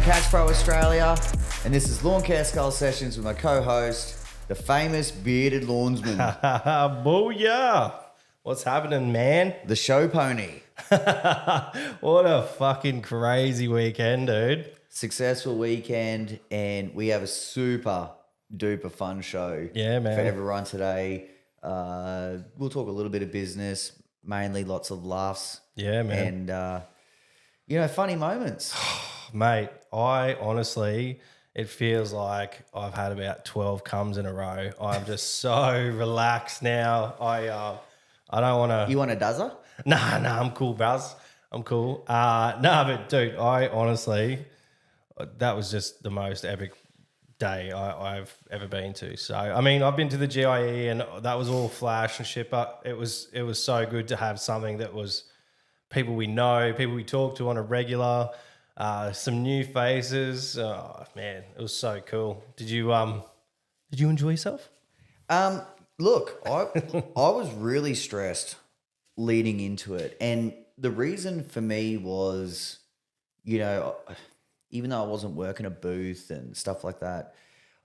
Catch Pro Australia, and this is Lawn Care Skull Sessions with my co-host, the famous bearded lawnsman, Booyah! What's happening, man? the show pony. What a fucking crazy weekend, dude. Successful weekend, and we have a super duper fun show Yeah, man. for everyone today. We'll talk a little bit of business, mainly lots of laughs. Yeah, man. And, funny moments. Mate, I honestly, it feels like I've had about 12 comes in a row. I'm just so relaxed now. I don't want to... You want a dozer? Nah, I'm cool, Buzz. I'm cool. But dude, I honestly, that was just the most epic day I've ever been to. So, I mean, I've been to the GIE and that was all flash and shit, but it was so good to have something that was people we know, people we talk to on a regular, some new faces. Oh, man, it was so cool. Did you enjoy yourself? Look, I was really stressed leading into it. And the reason for me was, even though I wasn't working a booth and stuff like that,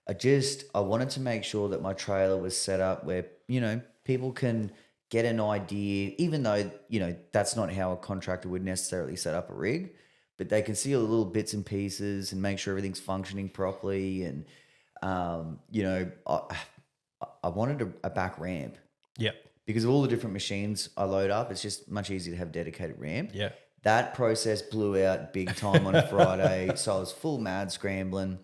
I wanted to make sure that my trailer was set up where, people can get an idea, even though, that's not how a contractor would necessarily set up a rig, but they can see all the little bits and pieces and make sure everything's functioning properly. And, I wanted a back ramp. Yeah. Because of all the different machines I load up, it's just much easier to have a dedicated ramp. Yeah. That process blew out big time on a Friday, so I was full mad scrambling.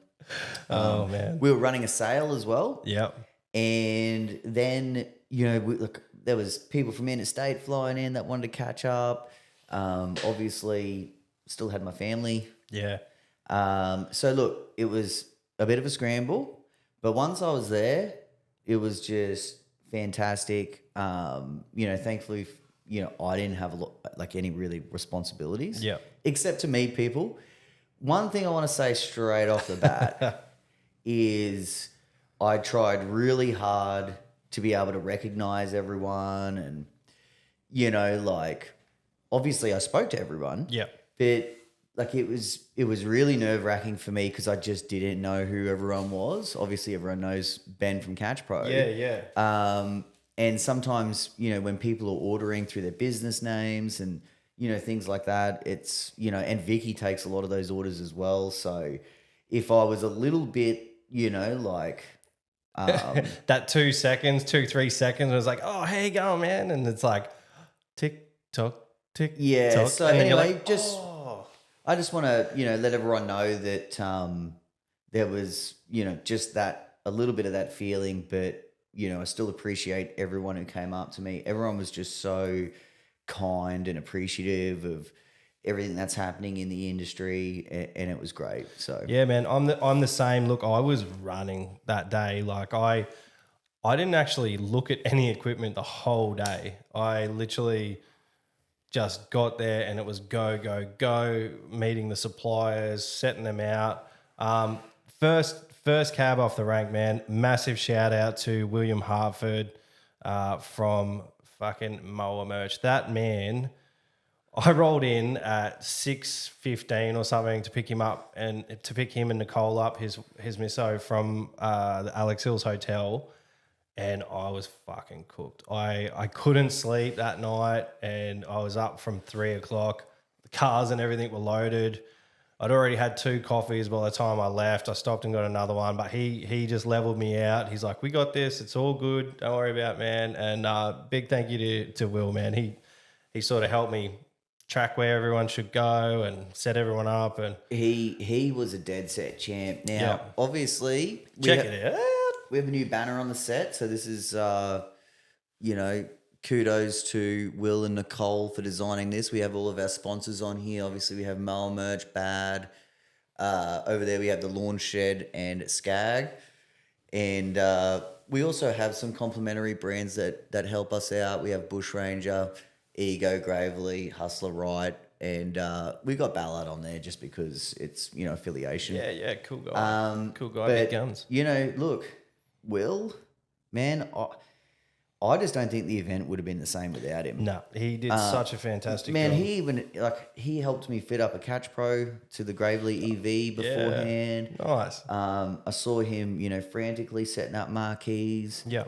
Oh, man. We were running a sale as well. Yeah. And then, there was people from interstate flying in that wanted to catch up. Obviously, still had my family. Yeah. So, look, it was a bit of a scramble. But once I was there, it was just fantastic. Thankfully, I didn't have any really responsibilities. Yeah. Except to meet people. One thing I want to say straight off the bat is I tried really hard to be able to recognize everyone, and obviously I spoke to everyone. Yeah. But it was really nerve-wracking for me because I just didn't know who everyone was. Obviously everyone knows Ben from Catch Pro. Yeah. And sometimes, when people are ordering through their business names and, things like that, it's, and Vicky takes a lot of those orders as well. So if I was a little bit, that 2 seconds, 3 seconds, it was like, oh, how you going, man? And it's like, tick, tock, tick, yeah. tock. So and anyway, then you're like, I just want to, let everyone know that there was, just that, a little bit of that feeling, but, I still appreciate everyone who came up to me. Everyone was just so kind and appreciative of everything that's happening in the industry, and it was great. So yeah, man, I'm the same. Look, I was running that day. Like I didn't actually look at any equipment the whole day. I literally just got there and it was go, go, go, meeting the suppliers, setting them out. First cab off the rank, man. Massive shout out to William Hartford from fucking Mower Merch. That man, I rolled in at 6:15 or something to pick him up and to pick him and Nicole up, his misso from the Alex Hills Hotel, and I was fucking cooked. I couldn't sleep that night, and I was up from 3 o'clock. The cars and everything were loaded. I'd already had 2 coffees by the time I left. I stopped and got another one, but he just leveled me out. He's like, we got this. It's all good. Don't worry about it, man. And big thank you to Will, man. He sort of helped me track where everyone should go and set everyone up. And he was a dead set champ. Now, obviously, check it out. We have a new banner on the set. So this is, kudos to Will and Nicole for designing this. We have all of our sponsors on here. Obviously, we have Mower Merch, Bad. Over there, we have the Lawn Shed and Skag. And we also have some complimentary brands that help us out. We have Bush Ranger, Ego, Gravely, Hustler Right. And we got Ballard on there just because it's, affiliation. Yeah, cool guy. Cool guy, but, big guns. Look, Will, man, I just don't think the event would have been the same without him. No, he did such a fantastic Man, job. he even he helped me fit up a Catch Pro to the Gravely EV beforehand. Nice. I saw him, frantically setting up marquees. Yeah.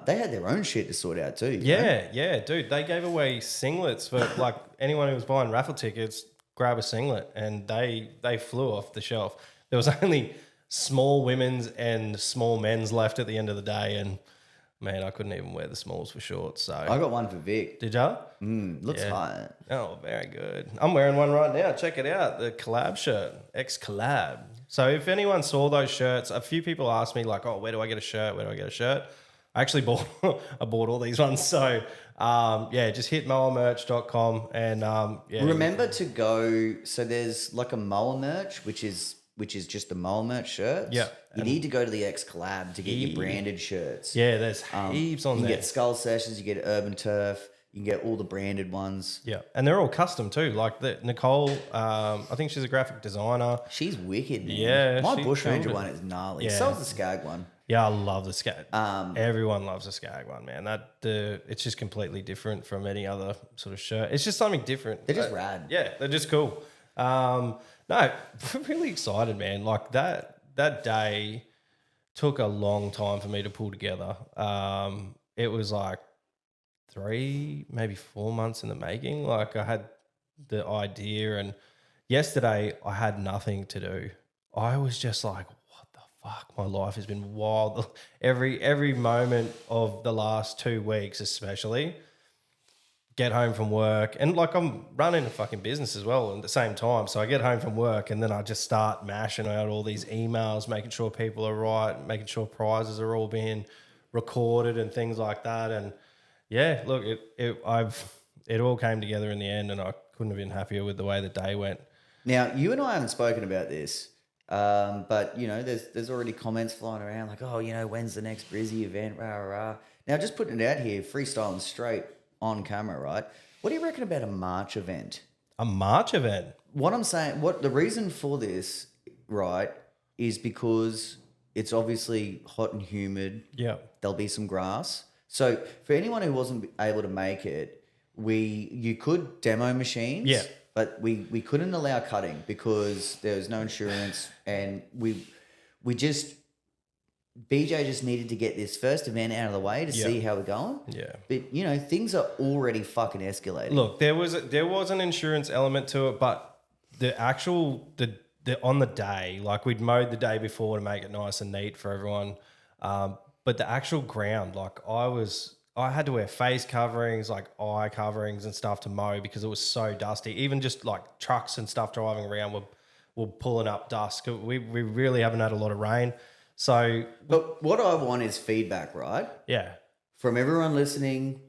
They had their own shit to sort out too. Yeah, dude. They gave away singlets for like anyone who was buying raffle tickets, grab a singlet, and they flew off the shelf. There was only small women's and small men's left at the end of the day, and man, I couldn't even wear the smalls for shorts. So I got one for Vic. did ya? Looks hot. Oh, very good. I'm wearing one right now. Check it out. The collab shirt, X collab. So if anyone saw those shirts, a few people asked me like, "Oh, where do I get a shirt? Where do I get a shirt?" I actually bought all these ones. So just hit mowermerch.com and Remember to go. So there's like a mower merch, which is just the mower merch shirts. Yeah. You need to go to the X collab to get your branded shirts. Yeah, there's heaps on You there. get Skull Sessions, you get Urban Turf, you can get all the branded ones. Yeah, and they're all custom too. Like Nicole, I think she's a graphic designer. She's wicked, man. Yeah, My she Bushranger killed it. one is gnarly. Yeah. So is the Skag one. Yeah, I love the Skag. Everyone loves the Skag one, man. It's just completely different from any other sort of shirt. It's just something different. They're just rad. Yeah, they're just cool. No, really excited, man. Like that day took a long time for me to pull together. It was like 3, maybe 4 months in the making. Like I had the idea, and yesterday I had nothing to do. I was just like, what the fuck? My life has been wild. Every moment of the last 2 weeks, especially. Get home from work, and like I'm running a fucking business as well at the same time. So I get home from work and then I just start mashing out all these emails, making sure people are right, making sure prizes are all being recorded and things like that. And yeah, look, it all came together in the end, and I couldn't have been happier with the way the day went. Now, you and I haven't spoken about this, but there's already comments flying around like, oh, when's the next Brizzy event? Rah, rah, rah. Now, just putting it out here, freestyle and straight on camera, right? What do you reckon about a March event? A March event? What I'm saying, the reason for this, right, is because it's obviously hot and humid. Yeah. There'll be some grass. So for anyone who wasn't able to make it, you could demo machines. Yeah. But we couldn't allow cutting because there was no insurance, and BJ just needed to get this first event out of the way to see how we're going. Yeah. But things are already fucking escalating. Look, there was an insurance element to it, but the actual on the day, like we'd mowed the day before to make it nice and neat for everyone. But the actual ground, like I had to wear face coverings, like eye coverings and stuff to mow because it was so dusty. Even just like trucks and stuff driving around were pulling up dust. We really haven't had a lot of rain. So, but what I want is feedback, right? Yeah. From everyone listening,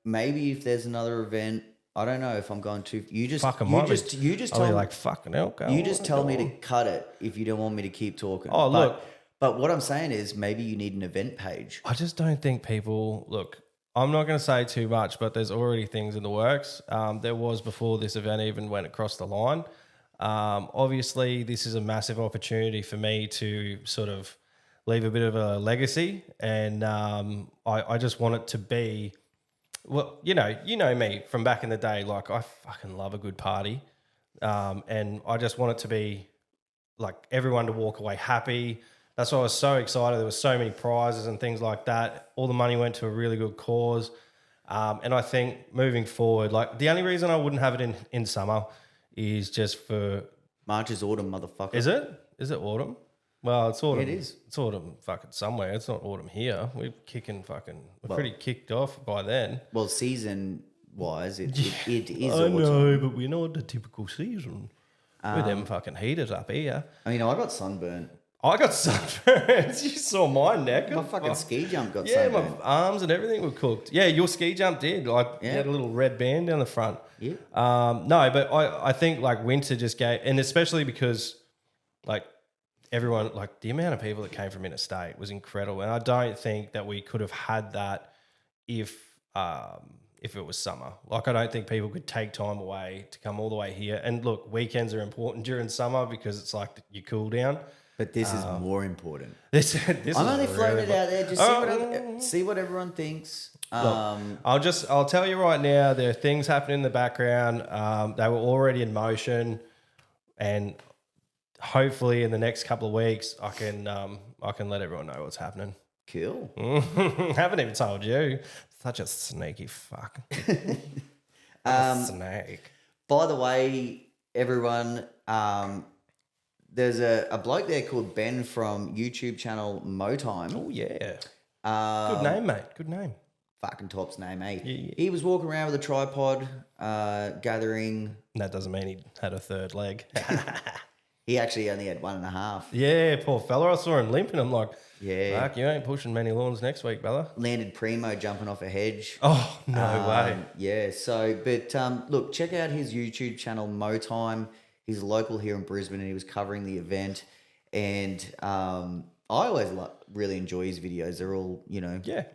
maybe if there's another event, I don't know if I'm going to. You just tell me like fucking hell. You just tell me to cut it if you don't want me to keep talking. Oh, look. But what I'm saying is maybe you need an event page. I just don't think people look. I'm not going to say too much, but there's already things in the works. There was before this event even went across the line. Obviously, this is a massive opportunity for me to sort of leave a bit of a legacy, and I just want it to be, well, you know me from back in the day. Like I fucking love a good party, and I just want it to be like everyone to walk away happy. That's why I was so excited. There were so many prizes and things like that. All the money went to a really good cause, and I think moving forward, like the only reason I wouldn't have it in summer is just for March is autumn, motherfucker. Is it? Is it autumn? Well, it's autumn. It is. It's autumn fucking somewhere. It's not autumn here. We're pretty kicked off by then. Well, season wise, it is I autumn. know, but we're not the typical season. With them fucking heaters up here. I mean, I got sunburnt. I got sunburns. You saw my neck. My fucking ski jump got Yeah, sunburnt. my arms and everything were cooked. Yeah, your ski jump did. Like, you had a little red band down the front. Yeah. No, but I think like winter just gave, and especially because like everyone, like the amount of people that came from interstate was incredible. And I don't think that we could have had that if it was summer. Like I don't think people could take time away to come all the way here. And look, weekends are important during summer because it's like your cool down. But this is more important. This I'm is only floating really it out there. Just see what everyone thinks. I'll tell you right now, there are things happening in the background. They were already in motion, and hopefully in the next couple of weeks, I can let everyone know what's happening. Cool. Haven't even told you. Such a sneaky fuck. Snake. By the way, everyone, there's a bloke there called Ben from YouTube channel Mo Time. Oh yeah. Good name, mate. Good name. Fucking top's name, eh? Yeah. He was walking around with a tripod, gathering. That doesn't mean he had a third leg. He actually only had 1.5. Yeah, poor fella. I saw him limping. I'm like, Yeah. fuck, you ain't pushing many lawns next week, brother. Landed primo jumping off a hedge. Oh, no way. Yeah, so, but look, check out his YouTube channel, Mo Time. He's local here in Brisbane and he was covering the event. And I always really enjoy his videos. They're all,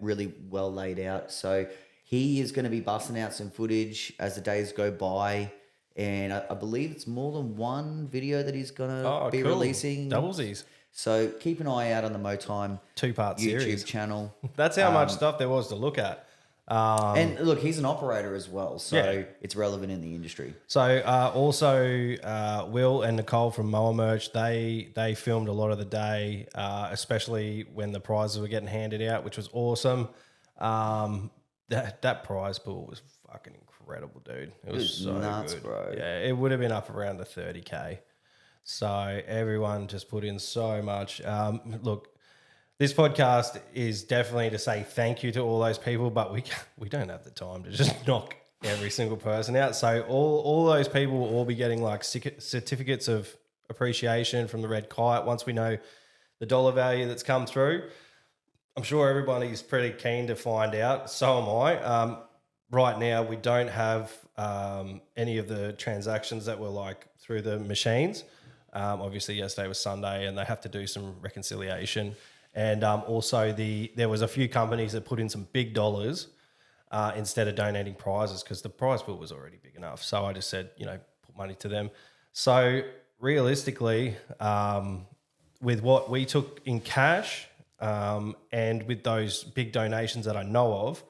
really well laid out. So he is going to be busting out some footage as the days go by. And I believe it's more than one video that he's going to be releasing. Doublesies. So keep an eye out on the Mo Time 2-part YouTube series. channel. That's how much stuff there was to look at. And look, he's an operator as well, so it's relevant in the industry. So also Will and Nicole from Mower Merch, they filmed a lot of the day, especially when the prizes were getting handed out, which was awesome. That prize pool was fucking incredible, dude. It was so nuts, good. bro. Yeah, it would have been up around the 30K. So everyone just put in so much. Look, this podcast is definitely to say thank you to all those people, but we don't have the time to just knock every single person out. So all those people will all be getting like certificates of appreciation from the Red Kite once we know the dollar value that's come through. I'm sure everybody's pretty keen to find out. So am I. Right now, we don't have any of the transactions that were like through the machines. Obviously, yesterday was Sunday, and they have to do some reconciliation. And also, there was a few companies that put in some big dollars instead of donating prizes because the prize pool was already big enough. So I just said, put money to them. So realistically, with what we took in cash and with those big donations that I know of,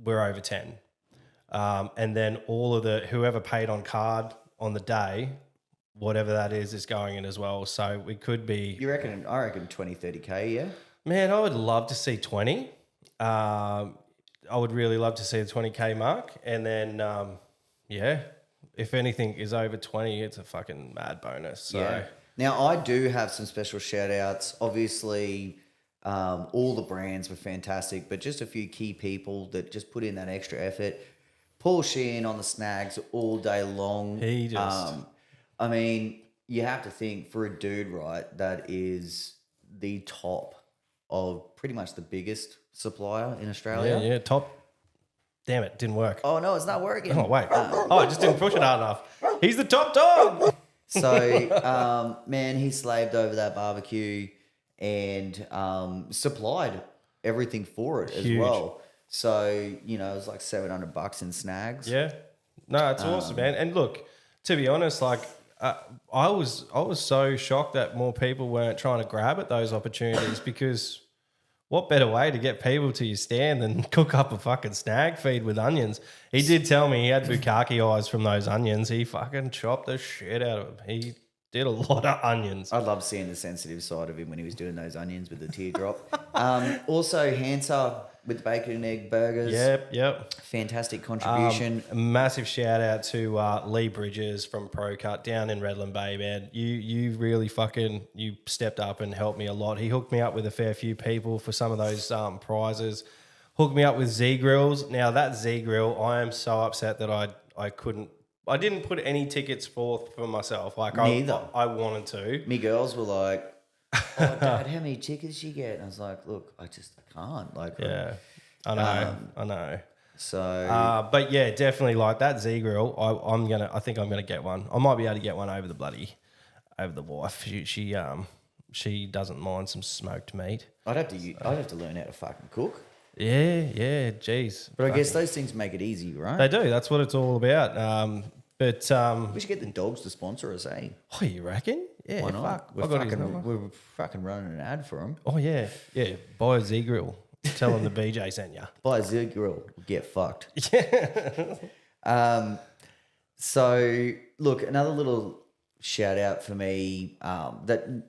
we're over 10. And then all of whoever paid on card on the day, whatever that is going in as well. So we could be... I reckon 20, 30K, yeah? Man, I would love to see 20. I would really love to see the 20K mark. And then, if anything is over 20, it's a fucking mad bonus. So. Yeah. Now, I do have some special shout-outs. Obviously, all the brands were fantastic, but just a few key people that just put in that extra effort. Paul Sheehan on the snags all day long. He just... I mean, you have to think for a dude, right, that is the top of pretty much the biggest supplier in Australia. Yeah, top. Damn it, didn't work. Oh, no, it's not working. Oh, wait. I just didn't push it hard enough. He's the top dog. So, man, he slaved over that barbecue and supplied everything for it as well. So, it was like $700 in snags. Yeah. No, it's awesome, man. And look, to be honest, like, I was so shocked that more people weren't trying to grab at those opportunities because what better way to get people to your stand than cook up a fucking snag feed with onions? He did tell me he had bukkake eyes from those onions. He fucking chopped the shit out of them. He did a lot of onions. I love seeing the sensitive side of him when he was doing those onions with the teardrop. Also, Hansa with the bacon and egg burgers. Yep. Fantastic contribution. Massive shout out to Lee Bridges from ProCut down in Redland Bay, man. You really you stepped up and helped me a lot. He hooked me up with a fair few people for some of those prizes. Hooked me up with Z Grills. Now that Z Grill, I am so upset that I didn't put any tickets forth for myself. Like Neither. I wanted to. Me girls were like, "Oh, Dad, how many tickets you get?" And I was like, "Look, I can't." Like, yeah, I know. So, but yeah, definitely like that Z Grill. I think I'm gonna get one. I might be able to get one over the wife. She doesn't mind some smoked meat. I'd have to learn how to fucking cook. Yeah, geez. But I guess those things make it easy, right? They do. That's what it's all about. We should get the dogs to sponsor us, eh? Oh, you reckon? Yeah, Why not? fuck. We're I got his number. we're fucking running an ad for him. Oh, yeah. Yeah. Buy a Z Grill. Tell them the BJ sent you. Buy a Z Grill, get fucked. Yeah. So look, another little shout out for me that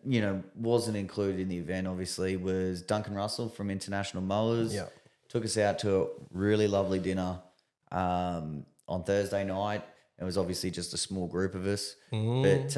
wasn't included in the event. Obviously, was Duncan Russell from International Mowers. Yeah. Took us out to a really lovely dinner on Thursday night. It was obviously just a small group of us, but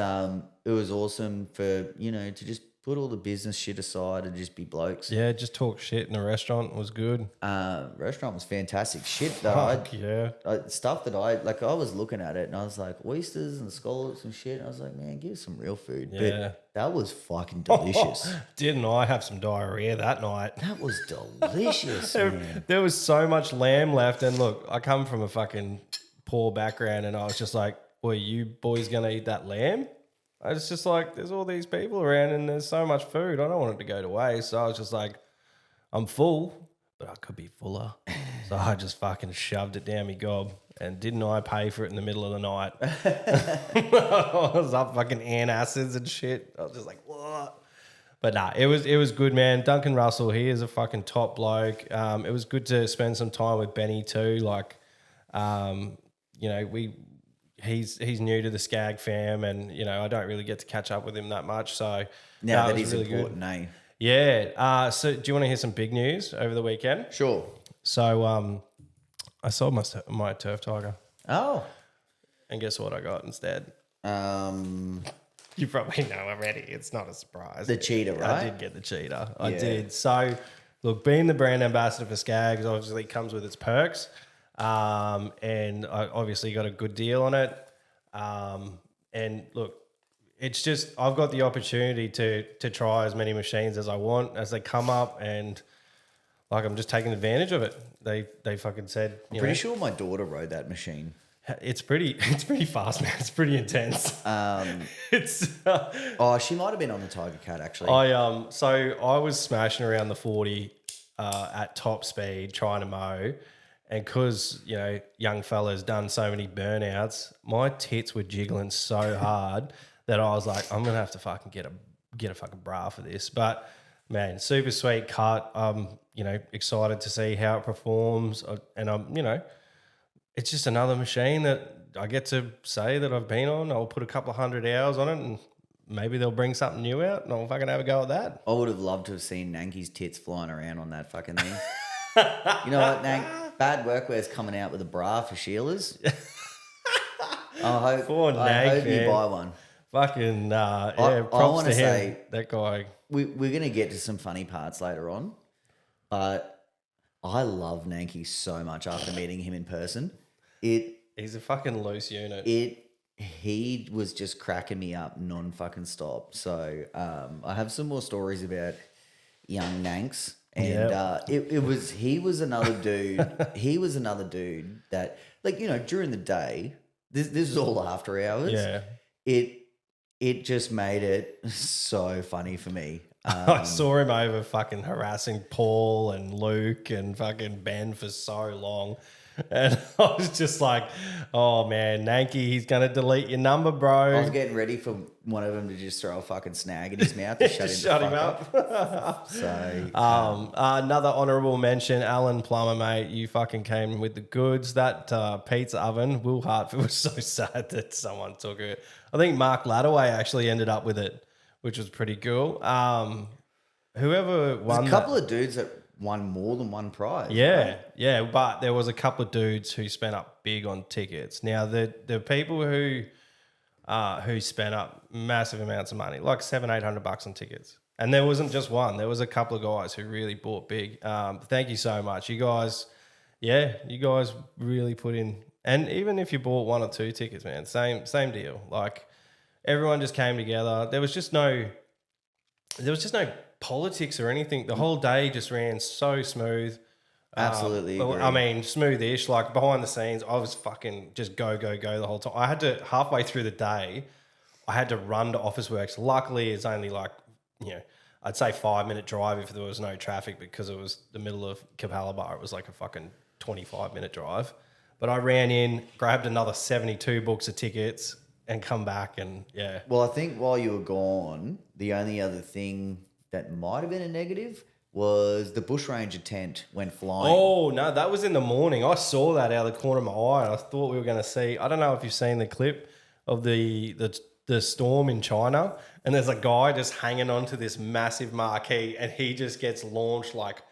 it was awesome for to just put all the business shit aside and just be blokes. Yeah, just talk shit in the restaurant was good. Restaurant was fantastic. Shit that Fuck, yeah. stuff that I was looking at it and I was like oysters and scallops and shit. And I was like, man, give us some real food. Yeah. But that was fucking delicious. Didn't I have some diarrhea that night? That was delicious, man. There was so much lamb left. And look, I come from a fucking poor background and I was just like, boy, you boys going to eat that lamb? I was just like, there's all these people around and there's so much food. I don't want it to go to waste. So I was just like, I'm full, but I could be fuller. So I just fucking shoved it down my gob. And didn't I pay for it in the middle of the night? I was up fucking antacids and shit. I was just like, what? But nah, it was good, man. Duncan Russell, he is a fucking top bloke. It was good to spend some time with Benny too. Like, he's new to the Skag fam, and I don't really get to catch up with him that much. So Now it that was is really important, good. eh? Yeah. So do you want to hear some big news over the weekend? Sure. So I sold my Turf Tiger, Oh. and guess what I got instead? You probably know already. It's not a surprise. The cheetah, right? I did get the cheetah. I Yeah. did. So, look, being the brand ambassador for Skags obviously comes with its perks. And I obviously got a good deal on it. And look, it's just I've got the opportunity to try as many machines as I want as they come up, and like I'm just taking advantage of it. They fucking said, Pretty sure my daughter rode that machine. it's pretty fast, man. It's pretty intense. It's Oh, she might have been on the Tiger Cat actually. so I was smashing around the 40 at top speed trying to mow, and because young fella's done so many burnouts, my tits were jiggling so hard that I was like, I'm gonna have to fucking get a fucking bra for this. But man, super sweet cut. I'm excited to see how it performs, and I'm it's just another machine that I get to say that I've been on. I'll put a couple of 100 hours on it, and maybe they'll bring something new out, and I'll fucking have a go at that. I would have loved to have seen Nanky's tits flying around on that fucking thing. You know what, Nank? Bad Workwear's coming out with a bra for Sheila's. I Poor hope Nank, you man. buy one. Fucking I props wanna to him. say- That guy. We're going to get to some funny parts later on, but I love Nanky so much after meeting him in person. He's a fucking loose unit. He was just cracking me up non-fucking stop. So I have some more stories about young Nanks. And he was another dude. He was another dude that, during the day, this is all after hours. Yeah. It just made it so funny for me. I saw him over fucking harassing Paul and Luke and fucking Ben for so long. And I was just like, oh man, Nanky, he's going to delete your number, bro. I was getting ready for one of them to just throw a fucking snag in his mouth to shut him up. So, another honourable mention, Alan Plummer, mate. You fucking came with the goods. That pizza oven, Will Hartfield was so sad that someone took it. I think Mark Lattaway actually ended up with it, which was pretty cool. Whoever won, there's a couple of dudes that won more than one prize. yeah, right? yeah, but there was a couple of dudes who spent up big on tickets. Now the people who spent up massive amounts of money, like $700-800 on tickets, and there wasn't just one. There was a couple of guys who really bought big. Thank you so much, you guys. Yeah, you guys really put in. And even if you bought one or two tickets, man, same deal. Like everyone just came together. There was just no politics or anything. The whole day just ran so smooth. Absolutely agree. I mean, smooth-ish. Like behind the scenes, I was fucking just go the whole time. I had to, halfway through the day, I had to run to Officeworks. Luckily, it's only like, I'd say 5-minute drive if there was no traffic, because it was the middle of Capalaba. It was like a fucking 25-minute drive. But I ran in, grabbed another 72 books of tickets, and come back and yeah. Well, I think while you were gone, the only other thing that might have been a negative was the bushranger tent went flying. Oh no, that was in the morning. I saw that out of the corner of my eye, and I thought we were going to see. I don't know if you've seen the clip of the storm in China, and there's a guy just hanging onto this massive marquee, and he just gets launched like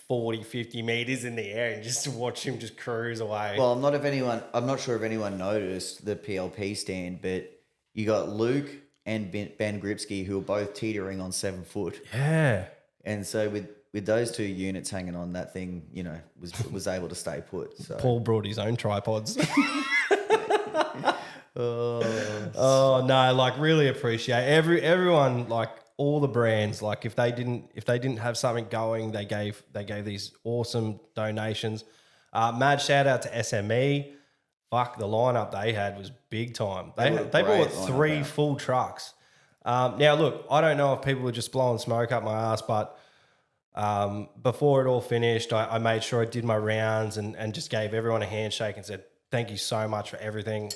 40, 50 meters in the air, and just to watch him just cruise away. Well, I'm not sure if anyone noticed the PLP stand, but you got Luke and Ben Gripsky who were both teetering on 7 foot. Yeah. And so with those two units hanging on, that thing, was able to stay put. So. Paul brought his own tripods. Oh no, like really appreciate everyone, like all the brands, like if they didn't have something going, they gave these awesome donations. Mad shout out to SME. Fuck, the lineup they had was big time. They brought 3 full trucks. Now look, I don't know if people were just blowing smoke up my ass, but before it all finished, I made sure I did my rounds and just gave everyone a handshake and said, thank you so much for everything.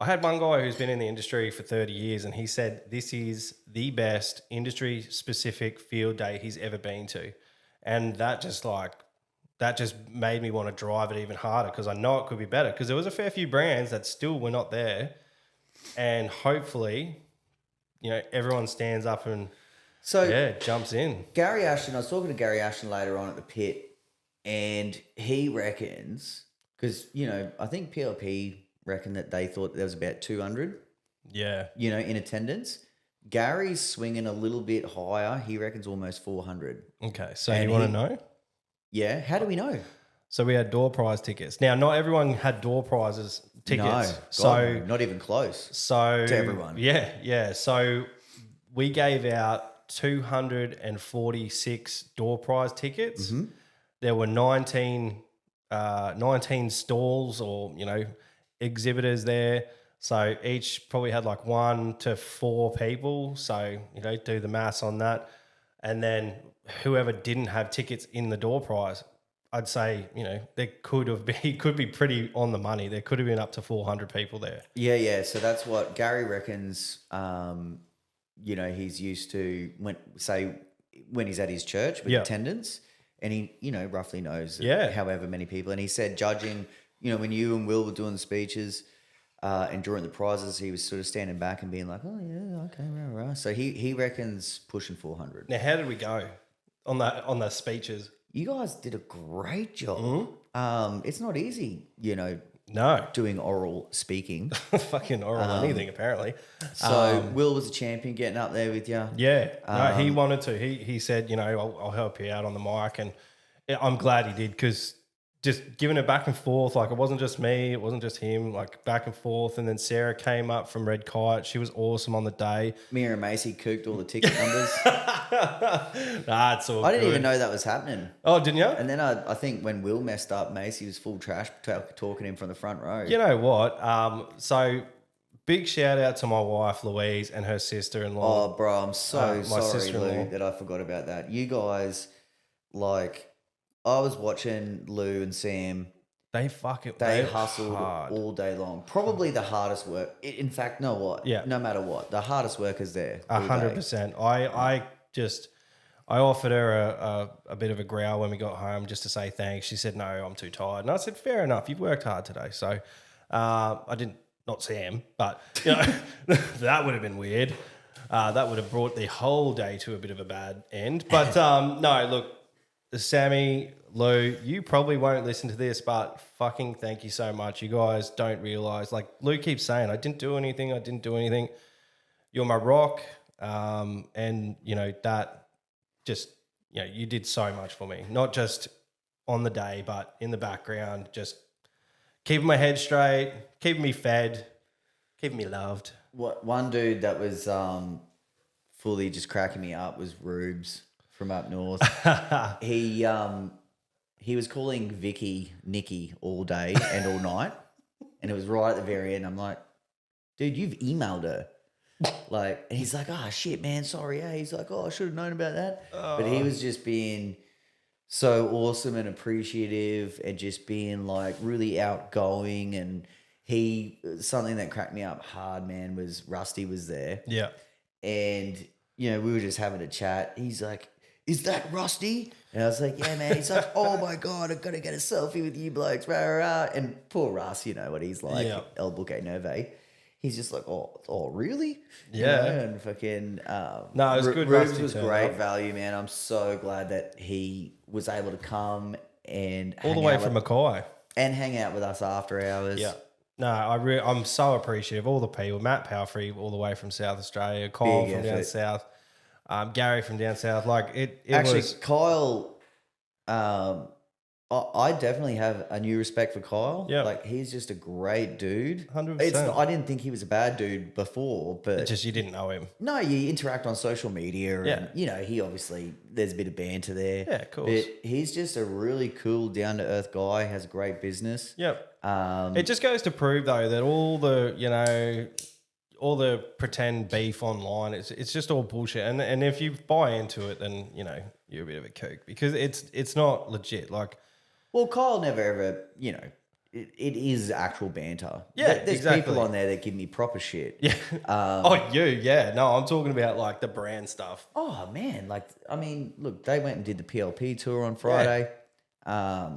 I had one guy who's been in the industry for 30 years and he said this is the best industry-specific field day he's ever been to. And that just made me want to drive it even harder because I know it could be better because there was a fair few brands that still were not there. And hopefully, everyone stands up and jumps in. Gary Ashton, I was talking to Gary Ashton later on at the pit and he reckons, because, I think PLP reckon that they thought there was about 200, in attendance. Gary's swinging a little bit higher. He reckons almost 400. Okay, so you want to know? Yeah, how do we know? So we had door prize tickets. Now, not everyone had door prizes tickets. No, not even close. So to everyone. Yeah. So we gave out 246 door prize tickets. Mm-hmm. There were 19 stalls or, exhibitors there. So each probably had like 1 to 4 people. So, do the maths on that. And then whoever didn't have tickets in the door prize, I'd say, there could be pretty on the money. There could have been up to 400 people there. Yeah. So that's what Gary reckons, he's used to when he's at his church with attendance and he, roughly knows however many people. And he said judging, when you and Will were doing the speeches and drawing the prizes, he was sort of standing back and being like, oh, yeah, okay, right. So he reckons pushing 400. Now, how did we go on the speeches? You guys did a great job. Mm-hmm. It's not easy, no, doing oral speaking. Fucking oral anything, apparently. So Will was a champion getting up there with you. Yeah. No, he wanted to. He said, I'll help you out on the mic. And I'm glad he did because just giving it back and forth, like it wasn't just me, it wasn't just him, like back and forth. And then Sarah came up from Red Kite. She was awesome on the day. Mia and Macy cooked all the ticket numbers. Nah, it's all I didn't even know that was happening. Oh, didn't you? And then I think when Will messed up, Macy was full trash talking him from the front row. You know what? So big shout out to my wife, Louise, and her sister-in-law. Oh, bro, I'm so my sorry, sister-in-law. Lou, that I forgot about that. You guys, I was watching Lou and Sam. They hustled hard all day long. Probably the hardest work. In fact, know what? Yeah. No matter what, the hardest workers there. 100%. I offered her a bit of a growl when we got home just to say thanks. She said, no, I'm too tired. And I said, fair enough. You've worked hard today. So I didn't, not Sam, but that would have been weird. That would have brought the whole day to a bit of a bad end. But no, look, Sammy, Lou, you probably won't listen to this, but fucking thank you so much. You guys don't realize, like Lou keeps saying, I didn't do anything. You're my rock. And that just, you did so much for me, not just on the day, but in the background, just keeping my head straight, keeping me fed, keeping me loved. What one dude that was fully just cracking me up was Rubes from up north. He was calling Vicky Nikki all day and all night, and it was right at the very end. I'm like, dude, you've emailed her. And he's like, oh shit, man, sorry. He's like, oh, I should have known about that. But he was just being so awesome and appreciative and just being like really outgoing, and something that cracked me up hard, man, was Rusty was there. Yeah. And, we were just having a chat. He's like, is that Rusty? And I was like, yeah, man. He's like, oh my God, I've got to get a selfie with you blokes. Rah, rah, rah. And poor Russ, you know what he's like, Yeah. El Buque Nove. He's just like, oh, really? Yeah. And fucking, No, it was good. Rubes Rusty was turned great up. value, man. I'm so glad that he was able to come and All the hang way out from with- Mackay. and hang out with us after hours. Yeah. No, I'm so appreciative. All the people, Matt Powerfree, all the way from South Australia, Kyle Big from down effort. south, Gary from down south. Like it Actually, was. Kyle, I definitely have a new respect for Kyle. Yeah. Like, he's just a great dude. 100%. I didn't think he was a bad dude before, but Just you didn't know him. no, you interact on social media Yeah. and, he obviously, there's a bit of banter there. Yeah, of course. But he's just a really cool, down-to-earth guy, has a great business. Yep. Um, It just goes to prove though that all the pretend beef online, it's just all bullshit. And if you buy into it, then you're a bit of a kook because it's not legit. Like well, Kyle never ever, it is actual banter. Yeah, There's exactly. people on there that give me proper shit. yeah. No, I'm talking about like the brand stuff. Oh man, look, they went and did the PLP tour on Friday. I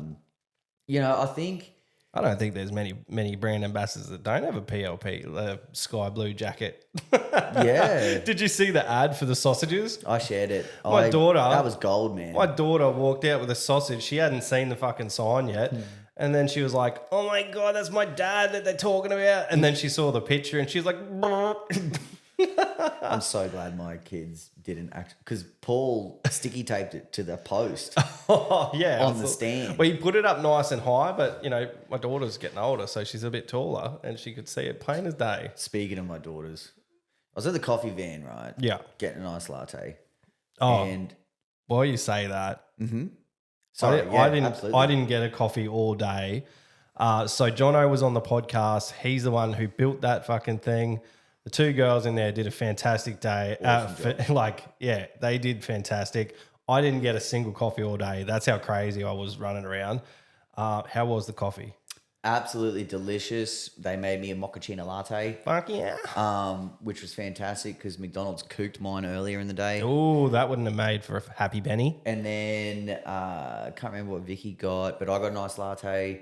think I don't think there's many brand ambassadors that don't have a PLP, the sky blue jacket. yeah, Did you see the ad for the sausages? I shared it. My daughter- that was gold, man. My daughter walked out with a sausage. She hadn't seen the fucking sign yet. And then she was like, oh my God, that's my dad that they're talking about. And then she saw the picture and she's like, I'm so glad my kids didn't act because Paul sticky taped it to the post. oh, yeah. On the stand. Well, he put it up nice and high, but, my daughter's getting older, so she's a bit taller and she could see it plain as day. Speaking of my daughters, I was at the coffee van, right? Yeah. Getting a nice latte. Oh, And while you say that, sorry, I didn't get a coffee all day. So Jono was on the podcast. He's the one who built that fucking thing. The two girls in there did a fantastic day. Awesome They did fantastic. I didn't get a single coffee all day. That's how crazy I was running around. How was the coffee? Absolutely delicious. They made me a mochaccino latte, Fuck yeah. which was fantastic because McDonald's cooked mine earlier in the day. Oh, that wouldn't have made for a happy Benny. And then I can't remember what Vicky got, but I got a nice latte.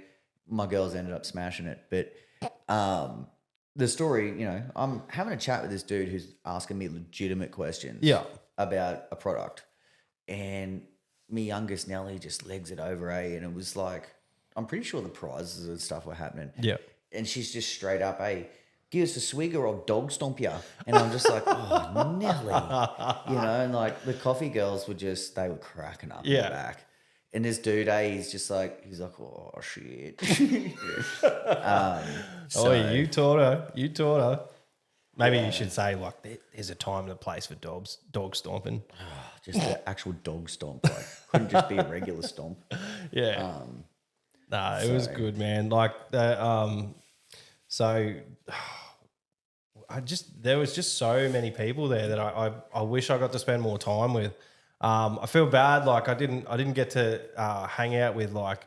My girls ended up smashing it. But the story, I'm having a chat with this dude who's asking me legitimate questions about a product. And me youngest Nelly just legs it over, and it was like, I'm pretty sure the prizes and stuff were happening. Yeah. And she's just straight up, give us a swig or I'll dog stomp you. And I'm just like, oh, Nelly. And like the coffee girls they were cracking up in the back. And this dude, he's like, oh, shit. You taught her. Maybe you should say, like, there's a time and a place for dog stomping. Just the actual dog stomp. Like, couldn't just be a regular stomp. Yeah. It was good, man. Like, there was just so many people there that I wish I got to spend more time with. I feel bad, like I didn't get to hang out with like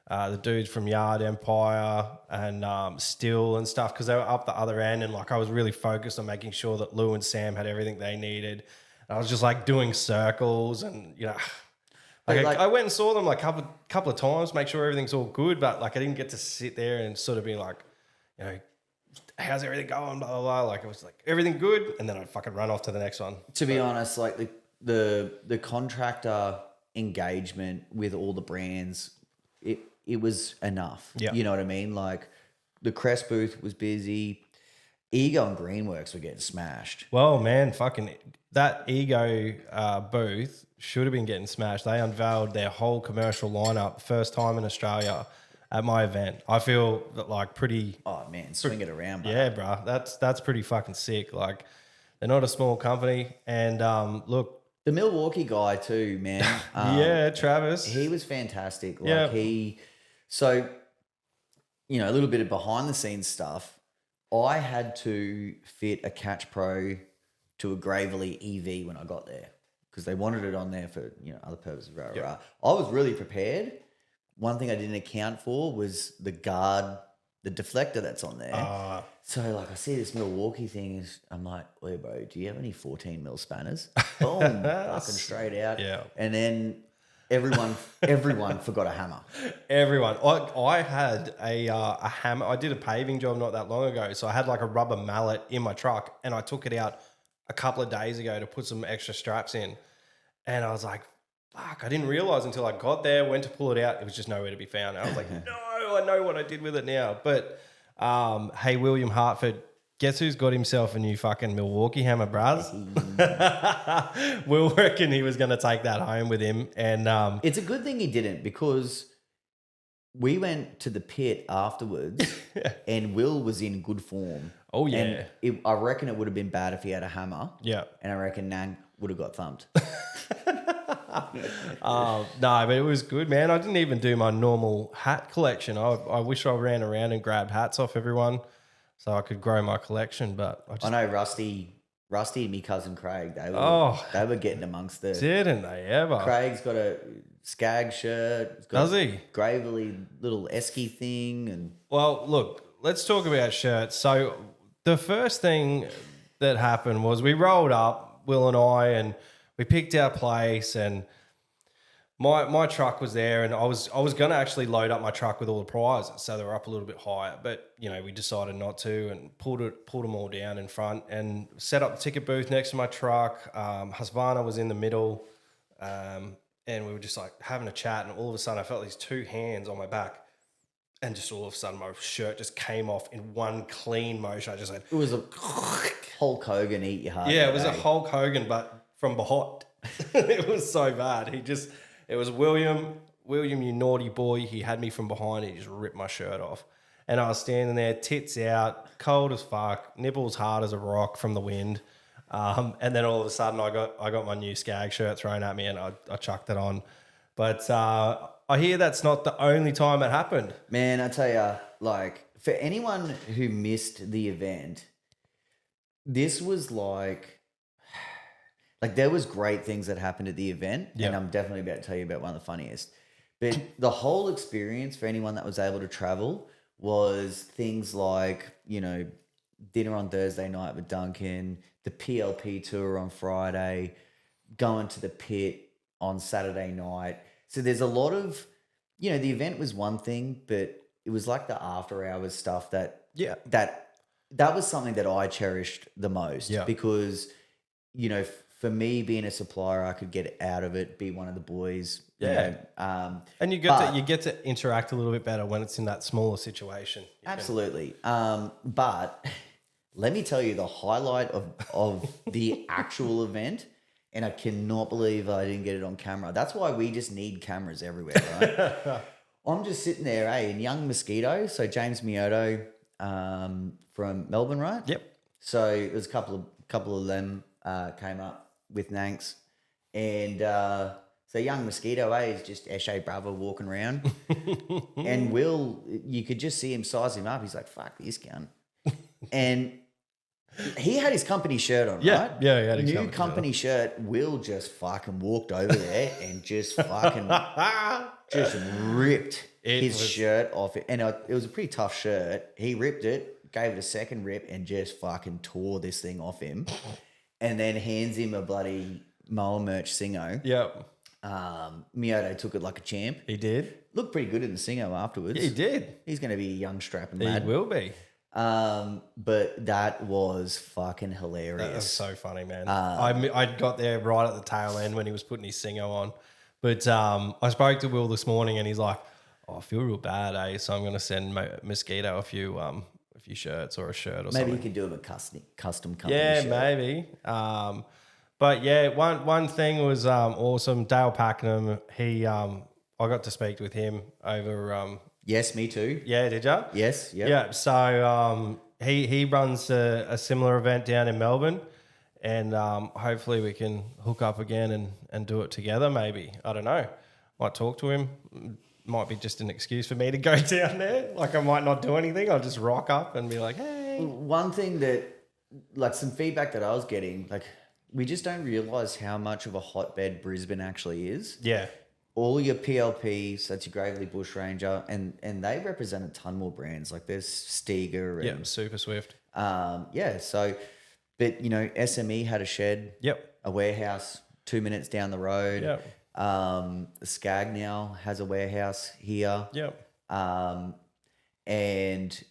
the dudes from Yard Empire and Still and stuff because they were up the other end, and like I was really focused on making sure that Lou and Sam had everything they needed. And I was just like doing circles and I went and saw them like a couple of times, make sure everything's all good, but like I didn't get to sit there and sort of be like, how's everything going, blah, blah, blah. Like it was like, everything good? And then I'd fucking run off to the next one. To be honest, like the contractor engagement with all the brands, it was enough. Yeah. You know what I mean? Like the Crest booth was busy. Ego and Greenworks were getting smashed. Well, man, fucking that Ego booth should have been getting smashed. They unveiled their whole commercial lineup, first time in Australia at my event. I feel that like pretty... Oh, man, swing it around, bro. Yeah, bro. That's pretty fucking sick. Like, they're not a small company. And look... The Milwaukee guy too, man. Yeah, Travis. He was fantastic. Like Yeah. So, a little bit of behind the scenes stuff. I had to fit a Catch Pro to a Gravely EV when I got there because they wanted it on there for, other purposes. Rah, rah. I was really prepared. One thing I didn't account for was the guard the deflector that's on there. So like I see this Milwaukee thing, I'm like, "Wait, bro, do you have any 14 mil spanners?" Boom, fucking straight out. Yeah. And then everyone forgot a hammer. Everyone. I had a hammer. I did a paving job not that long ago. So I had like a rubber mallet in my truck and I took it out a couple of days ago to put some extra straps in. And I was like, fuck, I didn't realize until I got there, went to pull it out. It was just nowhere to be found. I was like, no, I know what I did with it now. But hey, William Hartford, guess who's got himself a new fucking Milwaukee hammer, bras? Will reckon he was going to take that home with him. And it's a good thing he didn't, because we went to the pit afterwards and Will was in good form. Oh, yeah. And I reckon it would have been bad if he had a hammer. Yeah. And I reckon Nang would have got thumped. No, but it was good, man. I didn't even do my normal hat collection. I wish I ran around and grabbed hats off everyone so I could grow my collection. But I know Rusty and me cousin Craig, they were getting amongst the... Didn't they ever? Craig's got a Skag shirt. Does he? Gravely little esky thing. And Well, look, let's talk about shirts. So the first thing that happened was we rolled up, Will and I, and we picked our place, and my truck was there, and I was going to actually load up my truck with all the prizes, so they were up a little bit higher, but we decided not to, and pulled them all down in front and set up the ticket booth next to my truck. Hasvana was in the middle, and we were just like having a chat, and all of a sudden I felt these two hands on my back. And just all of a sudden, my shirt just came off in one clean motion. I just went... It was a Hulk Hogan eat your heart. Yeah, it was a Hulk Hogan, but from behind. It was so bad. It was William, you naughty boy. He had me from behind. He just ripped my shirt off. And I was standing there, tits out, cold as fuck, nipples hard as a rock from the wind. And then all of a sudden, I got my new Skag shirt thrown at me, and I chucked it on. But... I hear that's not the only time it happened. Man, I tell you, like, for anyone who missed the event, this was like there was great things that happened at the event, and I'm definitely about to tell you about one of the funniest. But the whole experience for anyone that was able to travel was things like, dinner on Thursday night with Duncan, the PLP tour on Friday, going to the pit on Saturday night. So there's a lot of, the event was one thing, but it was like the after hours stuff that was something that I cherished the most because, for me being a supplier, I could get out of it, be one of the boys. And you get to interact a little bit better when it's in that smaller situation. Absolutely. But let me tell you the highlight of the actual event. And I cannot believe I didn't get it on camera. That's why we just need cameras everywhere, right? I'm just sitting there, and Young Mosquito, so James Mioto from Melbourne, right? Yep. So there's a couple of them came up with Nanks. And so Young Mosquito, is just Eshe Bravo walking around. And Will, you could just see him size him up. He's like, fuck this gun. And... he had his company shirt on, right? Yeah, he had his new company shirt. Will just fucking walked over there and just fucking just ripped his shirt off it. And it was a pretty tough shirt. He ripped it, gave it a second rip, and just fucking tore this thing off him. And then hands him a bloody Moa Merch Singo. Yep. Mioto took it like a champ. He did. Looked pretty good in the Singo afterwards. He did. He's going to be a young strapping lad. He will be. But that was fucking hilarious. That was so funny, man. I got there right at the tail end when he was putting his Singo on. But I spoke to Will this morning and he's like, I feel real bad, so I'm going to send Mosquito a few shirts or a shirt or something. Maybe you could do him a custom company shirt. shirt. Maybe. But yeah, one thing was awesome. Dale Pakenham, I got to speak with him over... Yes, me too. Yeah, did you? Yes, yeah. Yeah, so he runs a similar event down in Melbourne, and hopefully we can hook up again and do it together maybe. I don't know. Might talk to him. Might be just an excuse for me to go down there. Like I might not do anything. I'll just rock up and be like, hey. One thing that, like some feedback that I was getting, like we just don't realise how much of a hotbed Brisbane actually is. Yeah. all your PLPs, that's your Gravely Bush Ranger, and they represent a ton more brands. Like there's Stiga and Yeah, Super Swift. So, but you know, SME had a shed, Yep. a warehouse 2 minutes down the road. Yep. Skag now has a warehouse here. Yep. And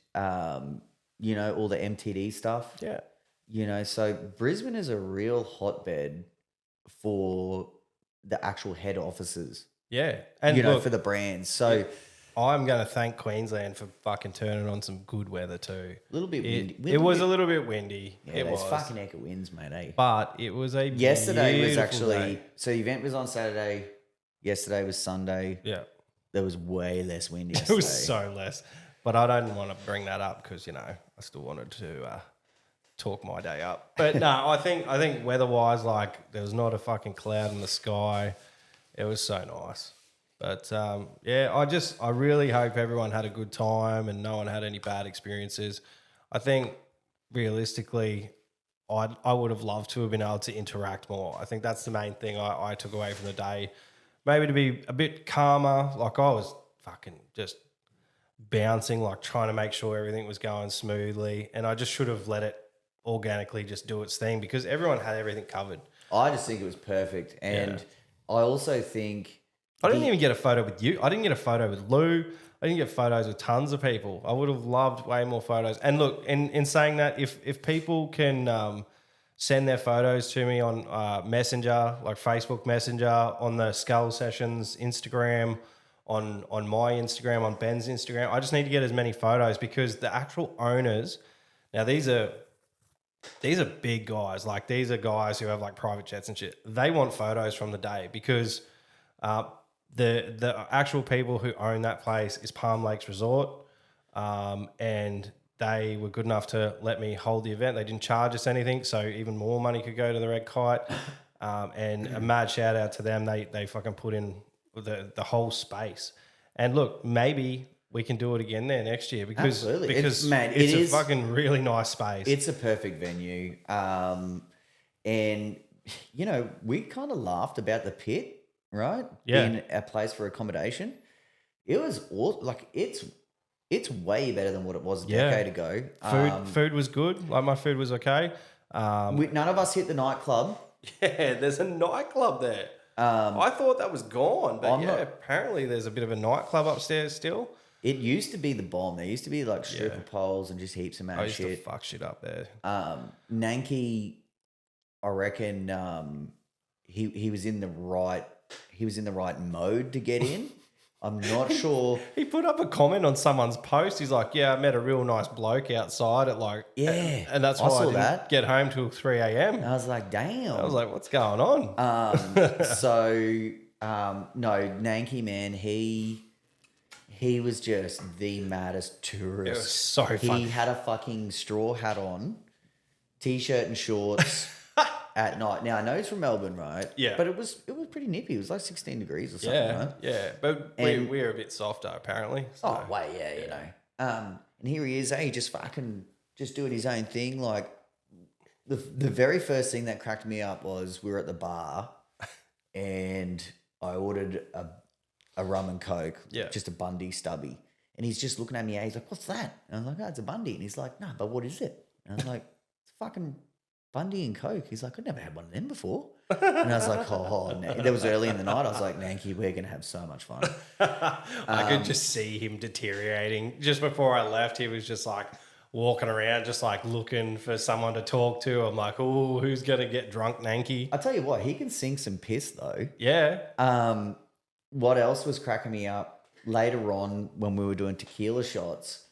you know, all the MTD stuff. Yeah. You know, so Brisbane is a real hotbed for the actual head offices. Yeah. And you know, look, for the brands. So I'm going to thank Queensland for fucking turning on some good weather too. a little bit windy. It was a little bit windy. Yeah, it was. fucking heck of winds, mate. Eh? But it was a Yesterday was beautiful actually day. so the event was on Saturday. Yesterday was Sunday. Yeah. There was way less wind It yesterday. was so less. But I don't want to bring that up because, you know, I still wanted to talk my day up. But no, I think weather-wise, like, there was not a fucking cloud in the sky. It was so nice. But, I really hope everyone had a good time and no one had any bad experiences. I think, realistically, I would have loved to have been able to interact more. I think that's the main thing I took away from the day. Maybe to be a bit calmer. Like, I was fucking just bouncing, like trying to make sure everything was going smoothly. And I just should have let it organically just do its thing because everyone had everything covered. I just think it was perfect. And I also think... I didn't even get a photo with you. I didn't get a photo with Lou. I didn't get photos with tons of people. I would have loved way more photos. And look, in saying that, if people can send their photos to me on Messenger, like Facebook Messenger, on the Skull Sessions Instagram, on my Instagram, on Ben's Instagram, I just need to get as many photos because the actual owners, now these are big guys. Like these are guys who have like private jets and shit. They want photos from the day because the actual people who own that place is Palm Lakes Resort, and they were good enough to let me hold the event. They didn't charge us anything, so even more money could go to the Red Kite. And a mad shout out to them. They fucking put in the whole space. And look, maybe we can do it again there next year because Absolutely. it's It a is fucking really nice space. It's a perfect venue. And, you know, we kind of laughed about the pit, right? Yeah. Being a place for accommodation. It was awesome. Like, it's way better than what it was a decade ago. Food was good. Like my food was okay. None of us hit the nightclub. Yeah, there's a nightclub there. I thought that was gone, but apparently there's a bit of a nightclub upstairs still. It used to be the bomb. There used to be like stripper poles and just heaps of mad I used shit. to fuck shit up there. Nanki, I reckon, he was in the right mode to get in. I'm not sure. He put up a comment on someone's post. He's like, "Yeah, I met a real nice bloke outside at like and that's why I didn't get home till 3 a.m." And I was like, "Damn!" I was like, "What's going on?" No, Nanki man, he was just the maddest tourist. It was so fun. He had a fucking straw hat on, t-shirt and shorts at night. Now I know he's from Melbourne, right? Yeah. But it was pretty nippy. It was like 16 degrees or something, right? Yeah. But we're a bit softer apparently. So. Oh, wait, you know. And here he is, just doing his own thing. Like the very first thing that cracked me up was we were at the bar and I ordered a rum and coke, just a Bundy stubby. And he's just looking at me, he's like, "What's that?" And I'm like, "Oh, it's a Bundy." And he's like, "No, but what is it?" And I was like, "It's fucking Bundy and Coke." He's like, "I've never had one of them before." And I was like, "Oh, that was early in the night." I was like, "Nanki, we're going to have so much fun." I could just see him deteriorating. Just before I left, he was just like walking around, just like looking for someone to talk to. I'm like, "Oh, who's going to get drunk, Nanki?" I'll tell you what, he can sing some piss though. Yeah. What else was cracking me up? Later on, when we were doing tequila shots,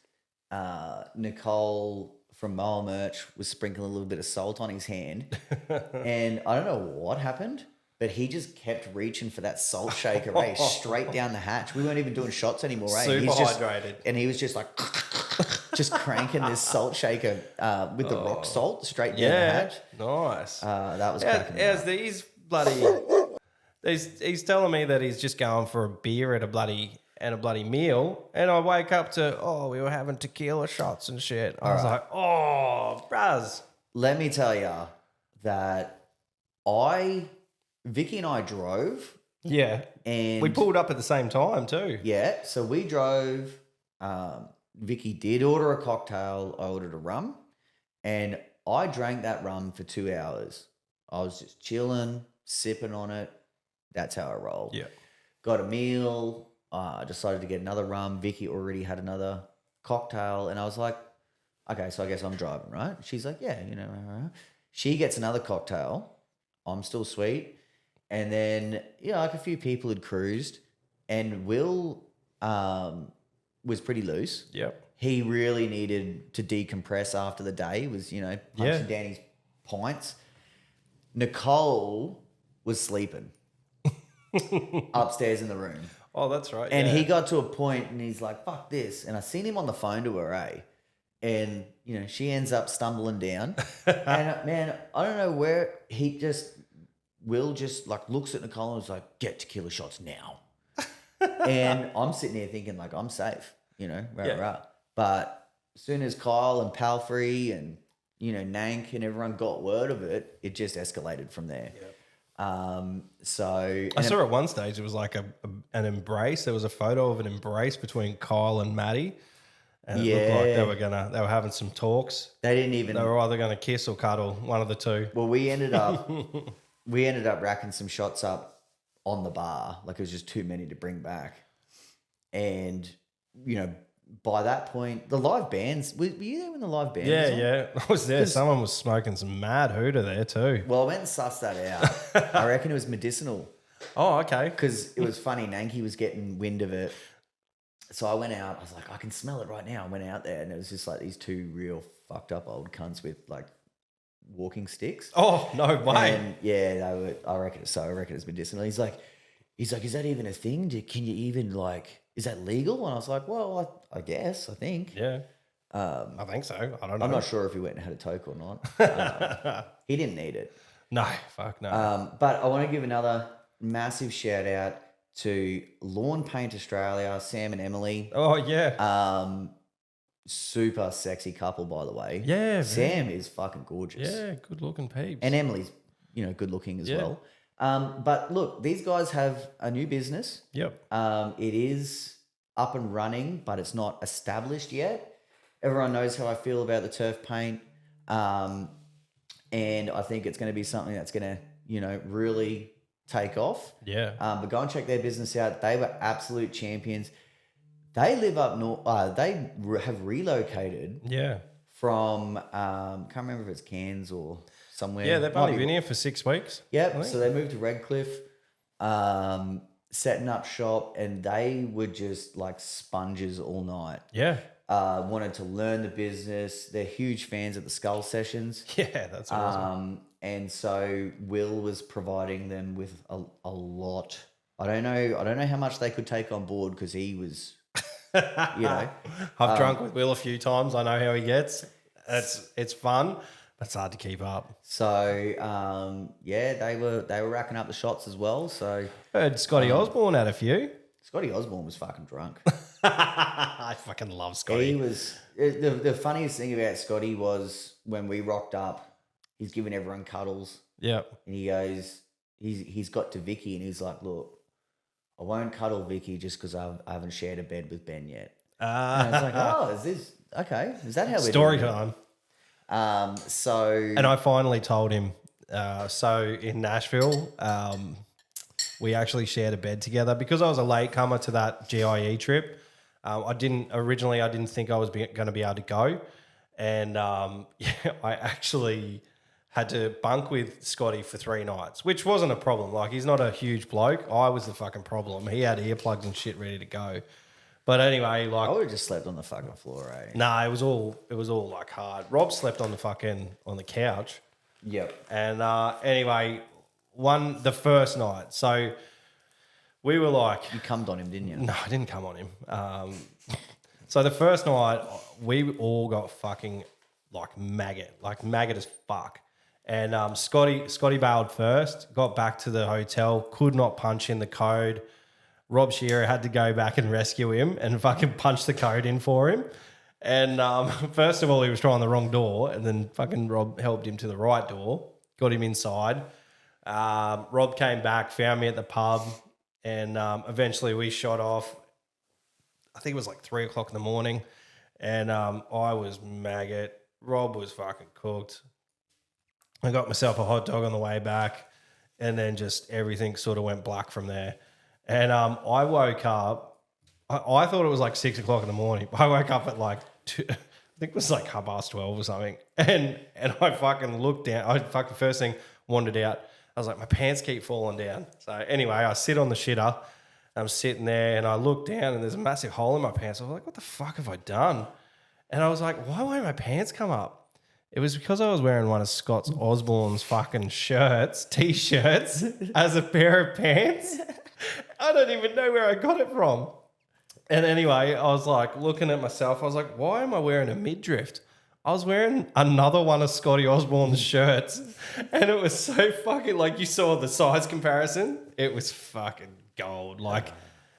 Nicole from Mole Merch was sprinkling a little bit of salt on his hand. And I don't know what happened, but he just kept reaching for that salt shaker, straight down the hatch. We weren't even doing shots anymore, Super hydrated. And he was just like, just cranking this salt shaker with the rock salt straight down the hatch. Nice. That was cracking me up. These bloody... He's telling me that he's just going for a beer at a bloody meal, and I wake up to, we were having tequila shots and shit. I was like, "Oh, braz." Let me tell you that Vicky and I drove. Yeah. And We pulled up at the same time too. yeah, so we drove. Vicky did order a cocktail. I ordered a rum, and I drank that rum for 2 hours. I was just chilling, sipping on it. That's how I roll. Yeah. Got a meal. I decided to get another rum. Vicky already had another cocktail, and I was like, okay, so I guess I'm driving, right? She's like, yeah, you know. She gets another cocktail. I'm still sweet. And then, like a few people had cruised, and Will was pretty loose. Yep. He really needed to decompress after the day. He was, punching down his pints. Nicole was sleeping upstairs in the room. Oh, that's right. And he got to a point and he's like, fuck this. And I seen him on the phone to her, and, she ends up stumbling down. And, man, I don't know where Will just like looks at Nicole and is like, get tequila shots now. And I'm sitting there thinking like, I'm safe, rah. But as soon as Kyle and Palfrey and, Nank and everyone got word of it, it just escalated from there. Yep. So I saw at one stage it was like an embrace. There was a photo of an embrace between Kyle and Maddie, and it looked like they were having some talks. They were either gonna kiss or cuddle, one of the two. Well, we ended up racking some shots up on the bar, like it was just too many to bring back, and by that point, the live bands. Were you there when the live bands? Yeah, I was there. Someone was smoking some mad hooter there too. Well, I went and sussed that out. I reckon it was medicinal. Oh, okay. Because it was funny. Nanky was getting wind of it, so I went out. I was like, I can smell it right now. I went out there, and it was just like these two real fucked up old cunts with like walking sticks. Oh, no way. And yeah, they were. I reckon so. I reckon it's medicinal. He's like, is that even a thing? Can you even like? Is that legal? And I was like, well, I guess, I think. Yeah. I think so. I don't know. I'm not sure if he went and had a toke or not. He didn't need it. No, fuck no. But I want to give another massive shout out to Lawn Paint Australia, Sam and Emily. Oh, yeah. Super sexy couple, by the way. Yeah. Sam is fucking gorgeous. Yeah, good looking peeps. And Emily's, good looking as well. But look, these guys have a new business. Yep. It is up and running, but it's not established yet. Everyone knows how I feel about the turf paint. And I think it's going to be something that's going to, really take off. Yeah. But go and check their business out. They were absolute champions. They live up north. They have relocated. Yeah. From, can't remember if it's Cairns or somewhere. Yeah, they've only been here for 6 weeks. Yep. So they moved to Redcliffe, setting up shop, and they were just like sponges all night. Yeah. Wanted to learn the business. They're huge fans of the Skull Sessions. Yeah, that's awesome. And so Will was providing them with a lot. I don't know how much they could take on board because he was, I've drunk with Will a few times. I know how he gets. It's fun. That's hard to keep up. So they were racking up the shots as well. So heard Scotty Osborne had a few. Scotty Osborne was fucking drunk. I fucking love Scotty. He was the funniest thing about Scotty was when we rocked up, he's giving everyone cuddles. Yeah. And he goes, he's got to Vicky and he's like, look, I won't cuddle Vicky just because I haven't shared a bed with Ben yet. And I was like, oh, is this okay? Is that how we're story doing time? And I finally told him. So in Nashville, we actually shared a bed together because I was a late comer to that GIE trip. I didn't think I was going to be able to go, and I actually had to bunk with Scotty for 3 nights, which wasn't a problem. Like, he's not a huge bloke. I was the fucking problem. He had earplugs and shit ready to go. But anyway, like, I would have just slept on the fucking floor, eh? Nah, it was all like hard. Rob slept on the couch. Yep. And anyway, the first night. So we were like, you cummed on him, didn't you? No, I didn't come on him. So the first night we all got fucking like maggot as fuck. And Scotty bailed first, got back to the hotel, could not punch in the code. Rob Shearer had to go back and rescue him and fucking punch the code in for him. And first of all, he was trying the wrong door, and then fucking Rob helped him to the right door, got him inside. Rob came back, found me at the pub, And eventually we shot off. I think it was like 3 o'clock in the morning. And I was maggot. Rob was fucking cooked. I got myself a hot dog on the way back. And then just everything sort of went black from there. And I woke up. I thought it was like 6 o'clock in the morning. I woke up at like 2, I think it was like 12:30 or something. And I fucking looked down. I fucking first thing wandered out. I was like, my pants keep falling down. So anyway, I sit on the shitter. I'm sitting there and I look down and there's a massive hole in my pants. I was like, what the fuck have I done? And I was like, why won't my pants come up? It was because I was wearing one of Scott Osborne's fucking shirts, T-shirts, as a pair of pants. I don't even know where I got it from. And anyway, I was like looking at myself. I was like, why am I wearing a midriff? I was wearing another one of Scotty Osborne's shirts. And it was so fucking, like, you saw the size comparison. It was fucking gold. Like,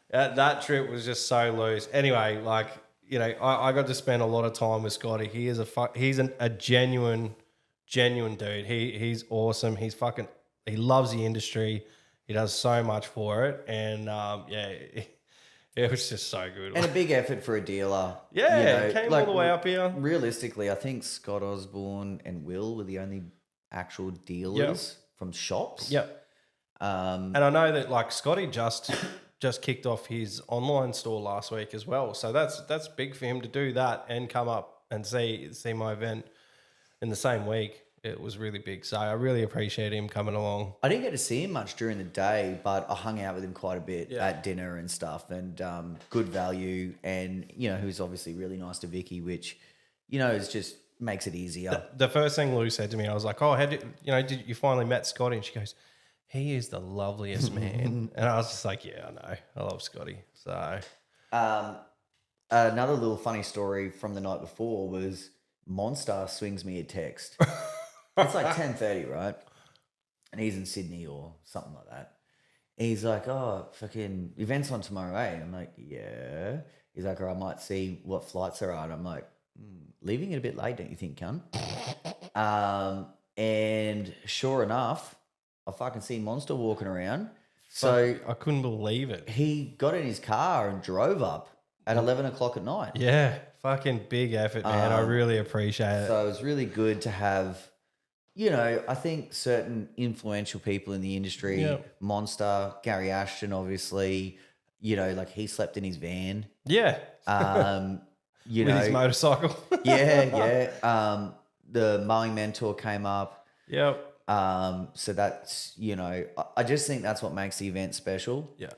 that trip was just so loose. Anyway, like, you know, I got to spend a lot of time with Scotty. He is a genuine dude. He's awesome. He loves the industry. He does so much for it. And it was just so good. And a big effort for a dealer. Yeah, you know, came like, all the way up here. Realistically, I think Scott Osborne and Will were the only actual dealers from shops. Yep. And I know that like Scotty just kicked off his online store last week as well. So that's big for him to do that and come up and see my event in the same week. It was really big. So I really appreciate him coming along. I didn't get to see him much during the day, but I hung out with him quite a bit at dinner and stuff, and good value. And, you know, he was obviously really nice to Vicky, which, you know, is just makes it easier. The first thing Lou said to me, I was like, oh, did you finally met Scotty? And she goes, he is the loveliest man. And I was just like, yeah, I know. I love Scotty. So another little funny story from the night before was Monster swings me a text. It's like 10:30, right? And he's in Sydney or something like that. And he's like, oh, fucking event's on tomorrow, eh? I'm like, yeah. He's like, or I might see what flights are on. I'm like, leaving it a bit late, don't you think, cunt? And sure enough, I fucking see Monster walking around. So I couldn't believe it. He got in his car and drove up at 11 o'clock at night. Yeah, fucking big effort, man. I really appreciate it. So it was really good to have, you know, I think certain influential people in the industry, Monster, Gary Ashton, obviously, you know, like he slept in his van. Yeah. You with know, his motorcycle. yeah. The mowing mentor came up. Yep. So that's, you know, I just think that's what makes the event special. Yeah.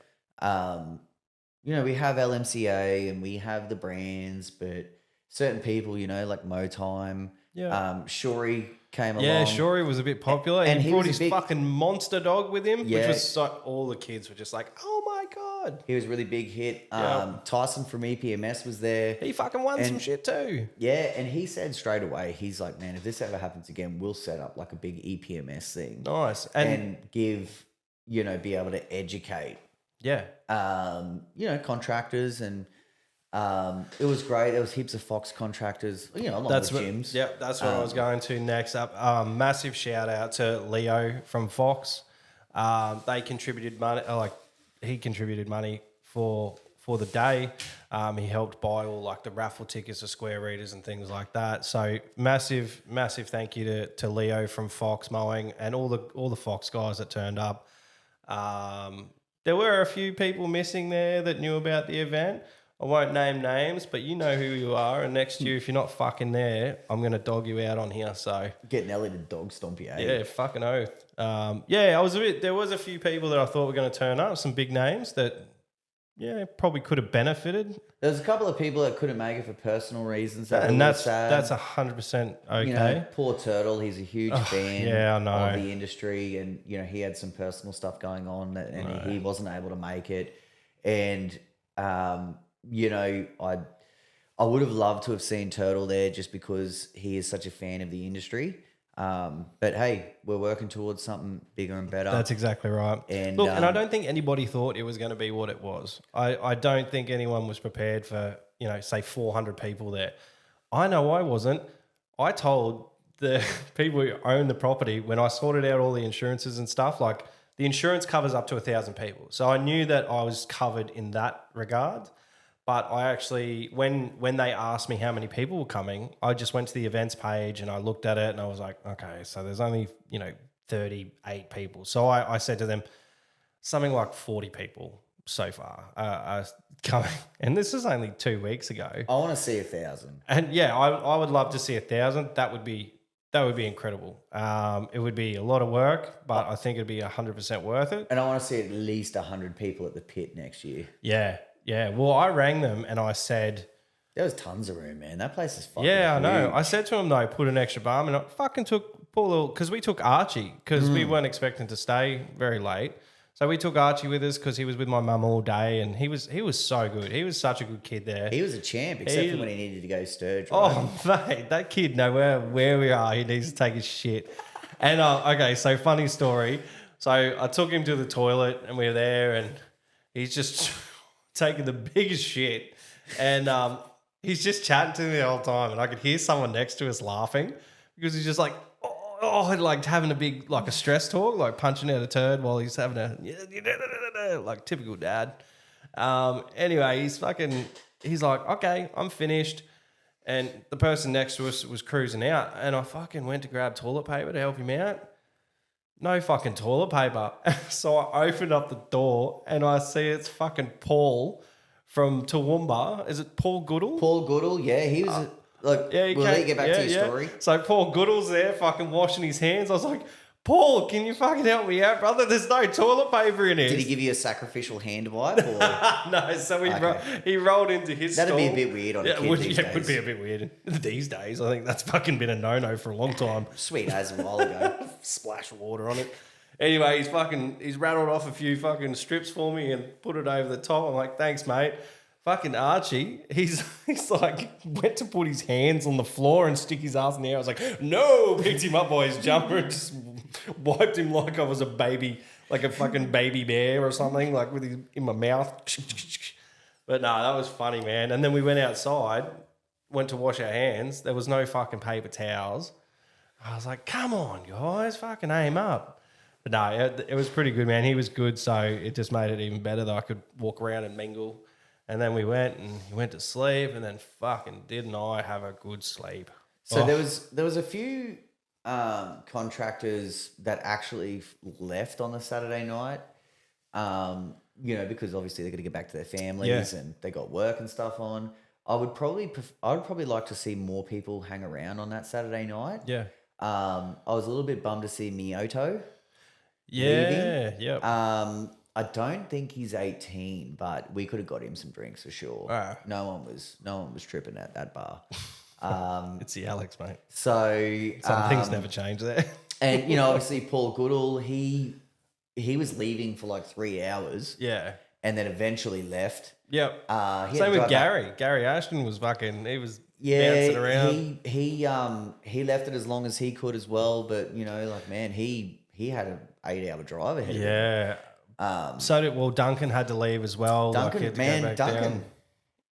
You know, we have LMCA and we have the brands, but certain people, you know, like Motime. Yeah. Shorey came along. Yeah, Shorey was a bit popular. And he brought his fucking monster dog with him, which was so, all the kids were just like, oh my God. He was a really big hit. Tyson from EPMS was there. He fucking won some shit too. Yeah, and he said straight away, he's like, man, if this ever happens again, we'll set up like a big EPMS thing. Nice. And give, you know, be able to educate. Yeah. You know, contractors, and it was great. There was heaps of Fox contractors, you know, along with gyms. Yeah, that's what I was going to next up. Massive shout out to Leo from Fox. They contributed money, he contributed money for the day. He helped buy all like the raffle tickets to square readers and things like that. So massive thank you to Leo from Fox Mowing and all the Fox guys that turned up. There were a few people missing there that knew about the event. I won't name names, but you know who you are. And next year, if you're not fucking there, I'm going to dog you out on here. So get Nelly to dog stomp you. Yeah, fucking oath. There was a few people that I thought were going to turn up, some big names that, probably could have benefited. There's a couple of people that couldn't make it for personal reasons. And that's 100% okay. You know, poor Turtle, he's a huge fan I know. of the industry, and you know he had some personal stuff going on, and he wasn't able to make it. And you know, I would have loved to have seen Turtle there just because he is such a fan of the industry. But hey, we're working towards something bigger and better. That's exactly right. And look, and I don't think anybody thought it was going to be what it was. I don't think anyone was prepared for, you know, say 400 people there. I know I wasn't. I told the people who own the property when I sorted out all the insurances and stuff, like the insurance covers up to 1,000 people. So I knew that I was covered in that regard. But I actually, when they asked me how many people were coming, I just went to the events page and I looked at it and I was like, okay, so there's only, 38 people. So I said to them, something like 40 people so far are coming. And this is only 2 weeks ago. I want to see 1,000. And yeah, I would love to see 1,000. That would be incredible. It would be a lot of work, but I think it'd be 100% worth it. And I want to see at least 100 people at the pit next year. Yeah. Yeah. Well, I rang them and I said, there was tons of room, man. That place is fucking yeah, I know. huge. I said to him, though, put an extra bar. And I fucking took poor little, because we took Archie, because we weren't expecting to stay very late. So we took Archie with us because he was with my mum all day, and he was so good. He was such a good kid there. He was a champ, except for when he needed to go sturge. Right? Oh, mate, that kid, no, where we are, he needs to take his shit. And, okay, so funny story. So I took him to the toilet, and we were there, and he's just taking the biggest shit. And he's just chatting to me the whole time, and I could hear someone next to us laughing because he's just like, like having a big, like a stress talk, like punching out a turd while he's having like typical dad. Anyway, he's like, okay, I'm finished. And the person next to us was cruising out, and I fucking went to grab toilet paper to help him out. No fucking toilet paper. So I opened up the door and I see it's fucking Paul from Toowoomba. Is it Paul Goodall? Paul Goodall, yeah, he was. Look, we'll let you get back to your story. So Paul Goodall's there fucking washing his hands. I was like, Paul, can you fucking help me out, brother? There's no toilet paper in here. Did he give you a sacrificial hand wipe? Or? No, so he rolled into his That'd stall. be a bit weird on a kid these days. It would be a bit weird these days. I think that's fucking been a no-no for a long time. Sweet as a while ago. Splash water on it. Anyway, he's rattled off a few fucking strips for me and put it over the top. I'm like, thanks, mate. Fucking Archie, he's like went to put his hands on the floor and stick his ass in the air. I was like, no, picked him up by his jumper and just wiped him like I was a baby, like a fucking baby bear or something, like with his in my mouth. But no, that was funny, man. And then we went outside, went to wash our hands. There was no fucking paper towels. I was like, come on, guys, fucking aim up. But no, it was pretty good, man. He was good, so it just made it even better that I could walk around and mingle. And then we went and he went to sleep, and then fucking didn't I have a good sleep. So there was a few contractors that actually left on the Saturday night, because obviously they're going to get back to their families and they got work and stuff on. I would probably like to see more people hang around on that Saturday night. Yeah. I was a little bit bummed to see Miyoto leaving. Yeah. I don't think he's 18, but we could have got him some drinks for sure. No one was tripping at that bar. It's the Alex, mate. So some things never change there. And obviously Paul Goodall, he was leaving for like 3 hours. Yeah. And then eventually left. Yep. Same with Gary. Gary Ashton was fucking. He was bouncing around. He left it as long as he could as well. But man, he had an 8-hour drive ahead of him. Yeah. Duncan had to leave as well. Duncan.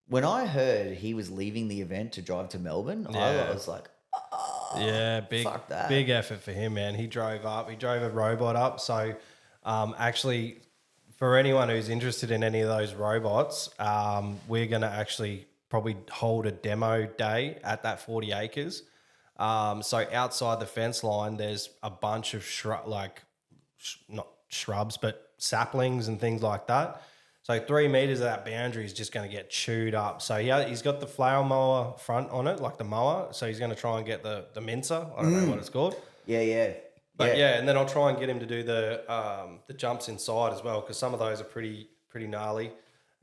When I heard he was leaving the event to drive to Melbourne, I was like, big effort for him, man. He drove up. He drove a robot up. So, actually, for anyone who's interested in any of those robots, we're going to actually probably hold a demo day at that 40 acres. So outside the fence line, there's a bunch of not shrubs, but saplings and things like that. So 3 meters of that boundary is just going to get chewed up. So he's got the flower mower front on it, like the mower. So he's going to try and get the mincer. I don't know what it's called. Yeah. But and then I'll try and get him to do the jumps inside as well, because some of those are pretty gnarly,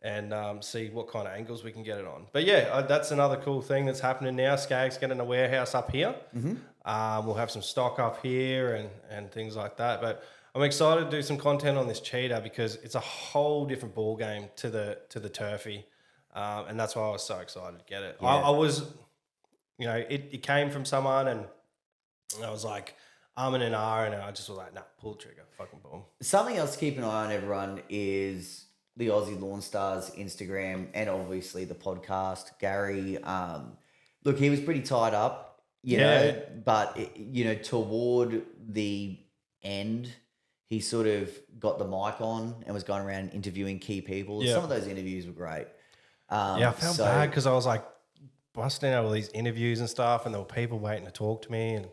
and see what kind of angles we can get it on. But that's another cool thing that's happening now. Skag's getting a warehouse up here. Mm-hmm. We'll have some stock up here and things like that. But I'm excited to do some content on this cheetah because it's a whole different ball game to the turfy, and that's why I was so excited to get it. Yeah. I was, it came from someone, and I was like, I'm in an R, and I just was like, nah, pull the trigger, fucking boom. Something else to keep an eye on, everyone, is the Aussie Lawn Stars Instagram and obviously the podcast. Gary, look, he was pretty tied up, you know, but toward the end, he sort of got the mic on and was going around interviewing key people. Yeah. Some of those interviews were great. Yeah, I felt bad because I was like busting out all these interviews and stuff, and there were people waiting to talk to me. And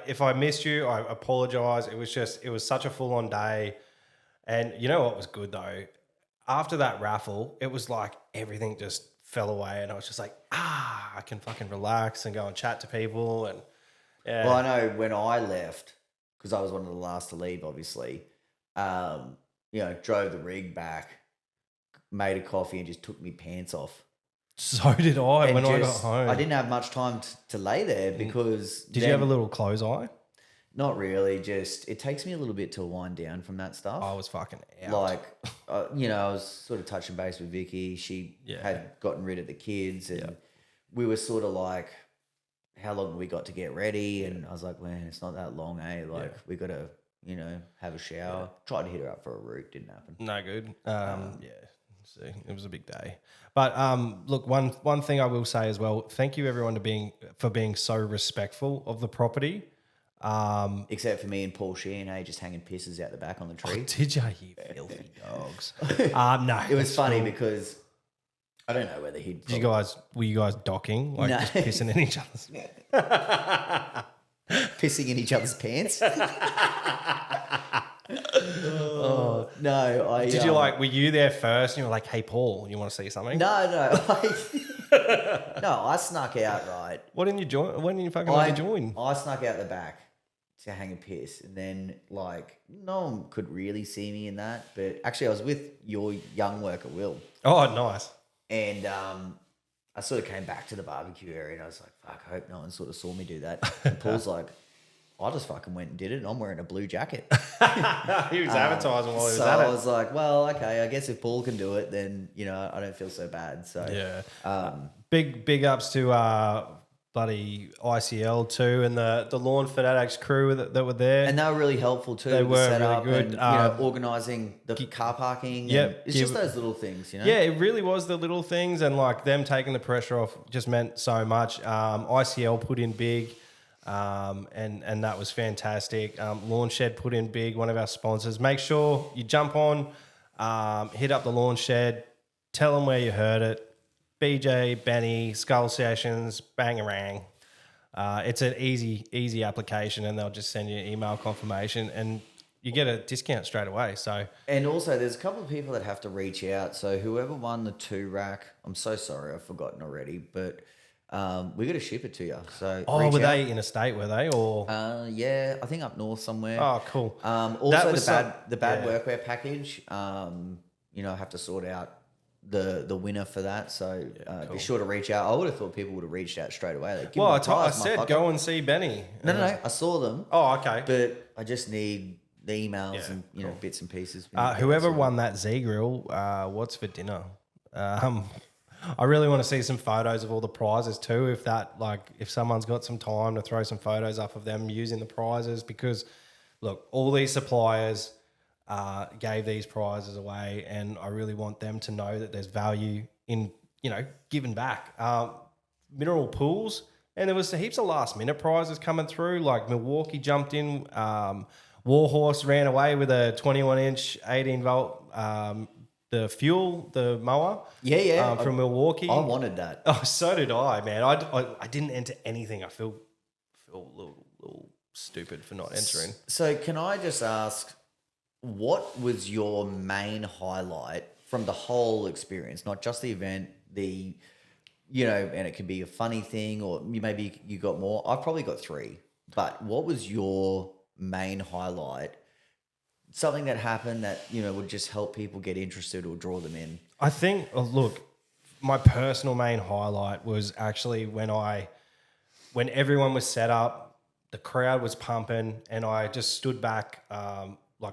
if I missed you, I apologize. It was such a full on day. And you know what was good though? After that raffle, it was like everything just fell away, and I was just like, I can fucking relax and go and chat to people. And yeah, Well, I know when I left, because I was one of the last to leave, obviously, drove the rig back, made a coffee and just took me pants off. so did I And when I got just- home. I didn't have much time to lay there because... Did you have a little close eye? Not really, just it takes me a little bit to wind down from that stuff. I was fucking out. Like, I was sort of touching base with Vicky. She had gotten rid of the kids and we were sort of like, how long have we got to get ready? And I was like, man, it's not that long, eh? Like, we got to, have a shower. Tried to hit her up for a root, didn't happen. No good. So it was a big day. But look, one thing I will say as well, thank you everyone for being so respectful of the property. Except for me and Paul Sheehan, just hanging pisses out the back on the tree. Did you, you filthy dogs? No, It was funny because I don't know whether he'd... were you guys docking? Like No. just pissing in each other's... pissing in each other's pants? No, I... Did you were you there first and you were like, hey, Paul, you want to see something? No. No, I snuck out, right? Why didn't you join? When did you fucking let me join? I snuck out the back to hang a piss. And then, no one could really see me in that. But actually, I was with your young worker, Will. Oh, nice. And I sort of came back to the barbecue area and I was like, fuck, I hope no one sort of saw me do that. And Paul's like, I just fucking went and did it and I'm wearing a blue jacket. He was advertising while he was So at it. I was like, well, okay, I guess if Paul can do it, then, I don't feel so bad. So Yeah. Big ups to bloody ICL too and the Lawn Fanatics crew that were there. And they were really helpful too. They with were the setup really good. And, organising the car parking. Yep. And it's just those little things, Yeah, it really was the little things, and like them taking the pressure off just meant so much. ICL put in big, and that was fantastic. Lawn Shed put in big, one of our sponsors. Make sure you jump on, hit up the Lawn Shed, tell them where you heard it. BJ, Benny, Skull Sessions, Bangarang. It's an easy application, and they'll just send you an email confirmation, and you get a discount straight away. So, and also there's a couple of people that have to reach out. So whoever won the 2-rack, I'm so sorry, I've forgotten already, but we got to ship it to you. So were they in a state? Were they or? Yeah, I think up north somewhere. Oh, cool. Also the bad workwear package. I have to sort out the winner for that. So be sure to reach out. I would have thought people would have reached out straight away. Like, Well, I said go and see Benny. No. I saw them. Oh, okay. But I just need the emails and bits and pieces. Whoever won that Z Grill, what's for dinner? I really want to see some photos of all the prizes too. If someone's got some time to throw some photos up of them using the prizes, because look, all these suppliers gave these prizes away, and I really want them to know that there's value in giving back. Mineral pools, and there was heaps of last minute prizes coming through. Like Milwaukee jumped in, Warhorse ran away with a 21-inch 18-volt. The mower, from Milwaukee. I wanted that. Oh, so did I, man. I didn't enter anything. I feel a little stupid for not entering. So can I just ask, what was your main highlight from the whole experience? Not just the event, and it could be a funny thing, or maybe you got more. I've probably got 3. But what was your main highlight? Something that happened that, would just help people get interested or draw them in? I think, look, my personal main highlight was actually when everyone was set up, the crowd was pumping, and I just stood back,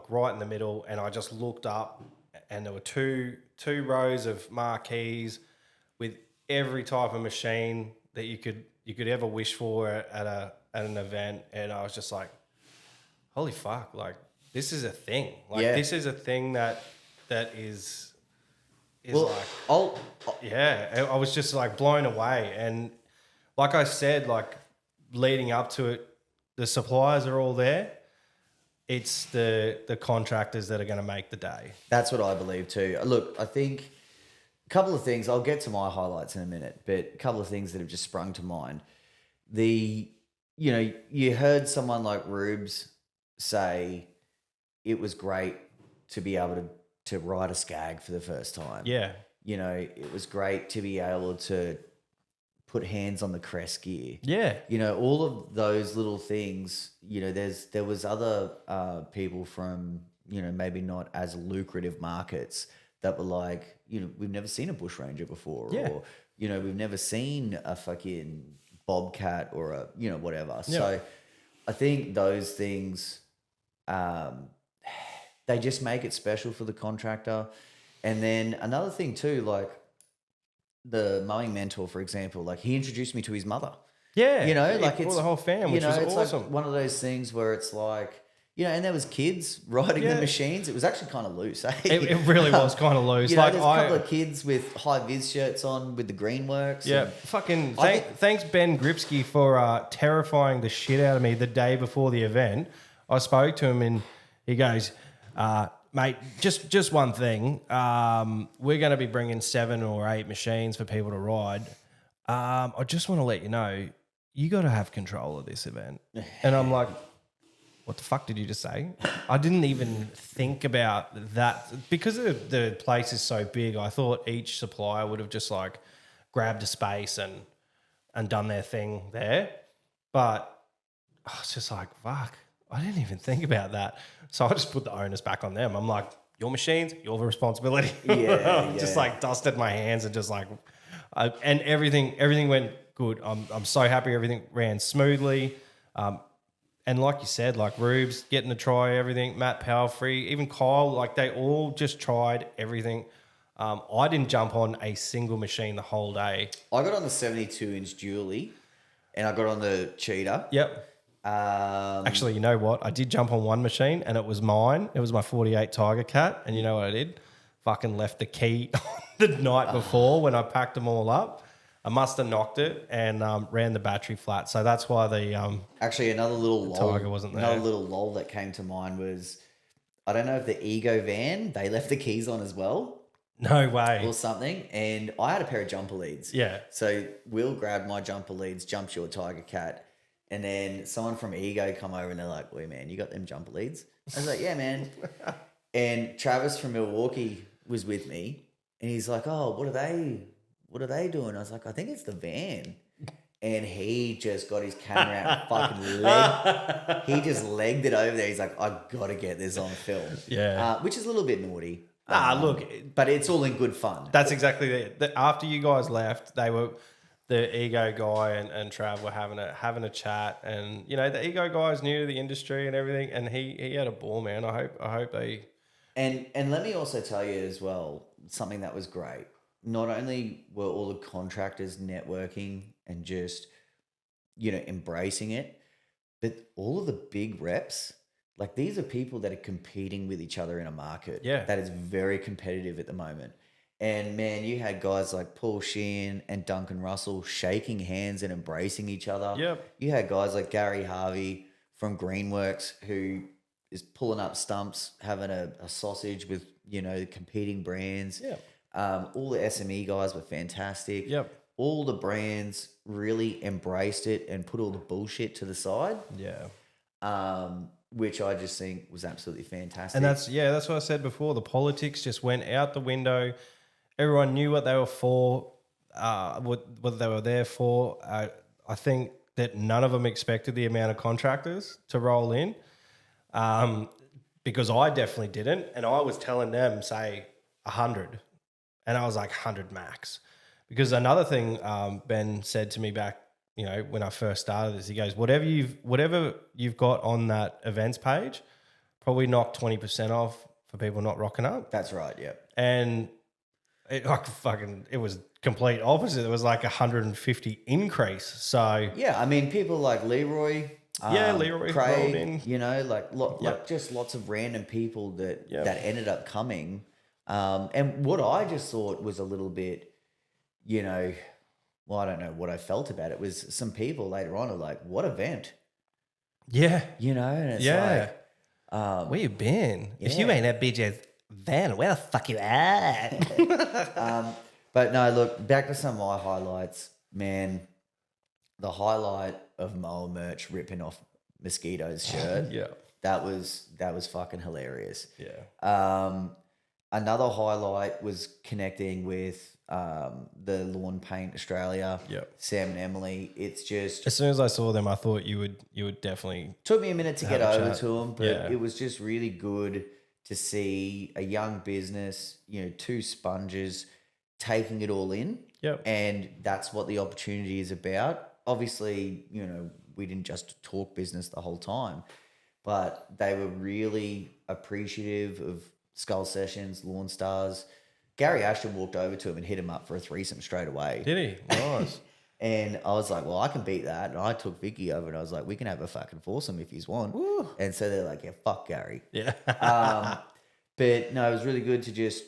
right in the middle, and I just looked up, and there were two rows of marquees with every type of machine that you could ever wish for at an event, and I was just like, holy fuck, like, this is a thing. This is a thing that is well, I was just like blown away. And like I said, like leading up to it, the suppliers are all there. it's the contractors that are going to make the day. That's what I believe too. Look, I think a couple of things. I'll get to my highlights in a minute, but a couple of things that have just sprung to mind. You heard someone like Rubes say it was great to be able to ride a skag for the first time. Yeah. It was great to be able to put hands on the crest gear. Yeah. All of those little things, there was other people from, maybe not as lucrative markets that were like, we've never seen a bush ranger before, Yeah. or, we've never seen a fucking bobcat or a, whatever. Yeah. So I think those things, they just make it special for the contractor. And then another thing too, like the mowing mentor, for example, like he introduced me to his mother. Yeah. Like for it's the whole fam, which was it's awesome. like one of those things where it's like, and there was kids riding the machines. It was actually kind of loose. Eh? It really was kind of loose. There's a couple of kids with high vis shirts on with the Greenworks. Yeah, fucking thanks Ben Gripsky for terrifying the shit out of me the day before the event. I spoke to him and he goes, mate, just one thing. We're going to be bringing 7 or 8 machines for people to ride. I just want to let you know, you got to have control of this event. And I'm like, what the fuck did you just say? I didn't even think about that because the place is so big. I thought each supplier would have just like grabbed a space and done their thing there. But I was just like, fuck, I didn't even think about that. So I just put the onus back on them. I'm like, your machines, your responsibility. Just like dusted my hands and just like, and everything went good. I'm so happy everything ran smoothly. And like you said, like Rubes getting to try everything, Matt Powerfree, even Kyle, like they all just tried everything. I didn't jump on a single machine the whole day. I got on the 72-inch Julie and I got on the Cheetah. Yep. Actually, you know what? I did jump on one machine and it was mine. It was my 48 Tiger Cat. And you know what I did? Fucking left the key the night before when I packed them all up. I must have knocked it and ran the battery flat. So that's why the actually another little Tiger wasn't there. Another little lull that came to mind was, I don't know if the Ego van, they left the keys on as well. No way. Or something. And I had a pair of jumper leads. Yeah. So Will grabbed my jumper leads, jumped your Tiger Cat. And then someone from Ego come over and they're like, wait, man, you got them jumper leads? I was like, yeah, man. And Travis from Milwaukee was with me. And he's like, oh, what are they doing? I was like, I think it's the van. And he just got his camera out and fucking he just legged it over there. He's like, I got to get this on film. Yeah. Which is a little bit naughty. Look. But it's all in good fun. That's exactly it. After you guys left, they were... The Ego guy and Trav were having a chat, and the Ego guy is new to the industry and everything, and he had a ball, man. I hope they and let me also tell you as well something that was great. Not only were all the contractors networking and just embracing it, but all of the big reps, like these are people that are competing with each other in a market that is very competitive at the moment. And man, you had guys like Paul Sheehan and Duncan Russell shaking hands and embracing each other. Yep. You had guys like Gary Harvey from Greenworks who is pulling up stumps, having a sausage with, competing brands. Yep. All the SME guys were fantastic. Yep. All the brands really embraced it and put all the bullshit to the side. Yeah. Which I just think was absolutely fantastic. And that's what I said before. The politics just went out the window. Everyone knew what they were for, what they were there for. I think that none of them expected the amount of contractors to roll in, because I definitely didn't. And I was telling them, say, 100. And I was like, 100 max. Because another thing Ben said to me back, when I first started this, he goes, whatever you've got on that events page, probably knock 20% off for people not rocking up. That's right, yeah. And it was complete opposite. It was like 150 increase. So yeah, I mean, people like Leroy, Leroy, Craig, like just lots of random people that ended up coming. And what I just thought was a little bit, well, I don't know what I felt about it, was some people later on are like, what event? Yeah. And it's like, Where you been? If you yeah. ain't at BJ's van, where the fuck you at? But no, look, back to some of my highlights, man. The highlight of Mole Merch ripping off Mosquito's shirt. Yeah. That was fucking hilarious. Yeah. Another highlight was connecting with the Lawn Paint Australia. Yep. Sam and Emily. It's just As soon as I saw them, I thought you would definitely. took me a minute to get have a over chat. to them, but Yeah. it was just really good to see a young business, two sponges taking it all in. Yep. And that's what the opportunity is about. Obviously, we didn't just talk business the whole time, but they were really appreciative of Skull Sessions, Lawn Stars. Gary Ashton walked over to him and hit him up for a threesome straight away. Did he? Nice. And I was like, well, I can beat that. And I took Vicky over and I was like, we can have a fucking foursome if you want. Woo. And so they're like, yeah, fuck Gary. Yeah. But no, it was really good to just,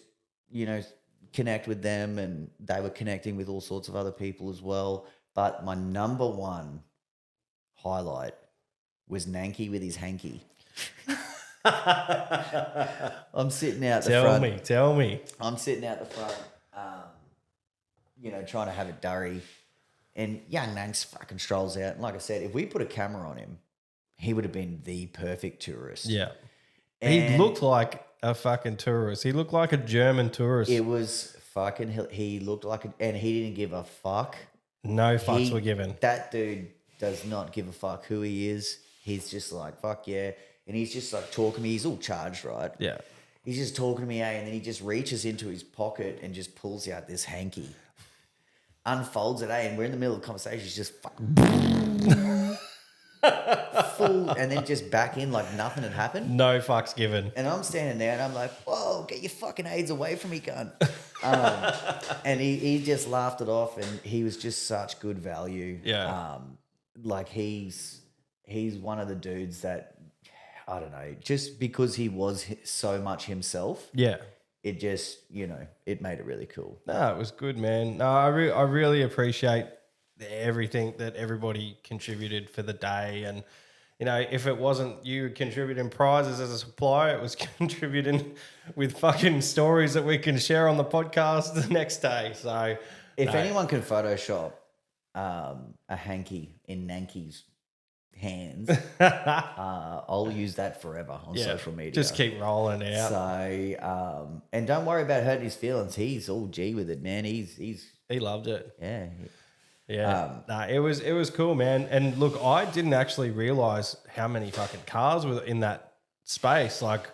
connect with them, and they were connecting with all sorts of other people as well. But my number one highlight was Nanky with his hanky. I'm sitting out the front. Tell me. I'm sitting out the front, trying to have a durry. And young Nanks fucking strolls out. And like I said, if we put a camera on him, he would have been the perfect tourist. Yeah. And He looked like a fucking tourist. He looked like a German tourist. It was fucking, he looked like, and he didn't give a fuck. No fucks were given. That dude does not give a fuck who he is. He's just like, fuck yeah. And he's just like talking to me. He's all charged, right? Yeah. He's just talking to me, and then he just reaches into his pocket and just pulls out this hanky. Unfolds it, and we're in the middle of the conversation. He's just fucking full, and then just back in like nothing had happened. No fucks given. And I'm standing there, and I'm like, whoa, get your fucking AIDS away from me, cunt. And he just laughed it off, and he was just such good value. Yeah. Like he's one of the dudes that, I don't know, just because he was so much himself. Yeah. It just, it made it really cool. No, it was good, man. No, I really appreciate everything that everybody contributed for the day. And, if it wasn't you contributing prizes as a supplier, it was contributing with fucking stories that we can share on the podcast the next day. So if anyone can Photoshop a hanky in Nanky's hands, I'll use that forever on social media. Just keep rolling it out. So, and don't worry about hurting his feelings. He's all G with it, man. He loved it. Yeah. Yeah. It was cool, man. And look, I didn't actually realize how many fucking cars were in that space. Like,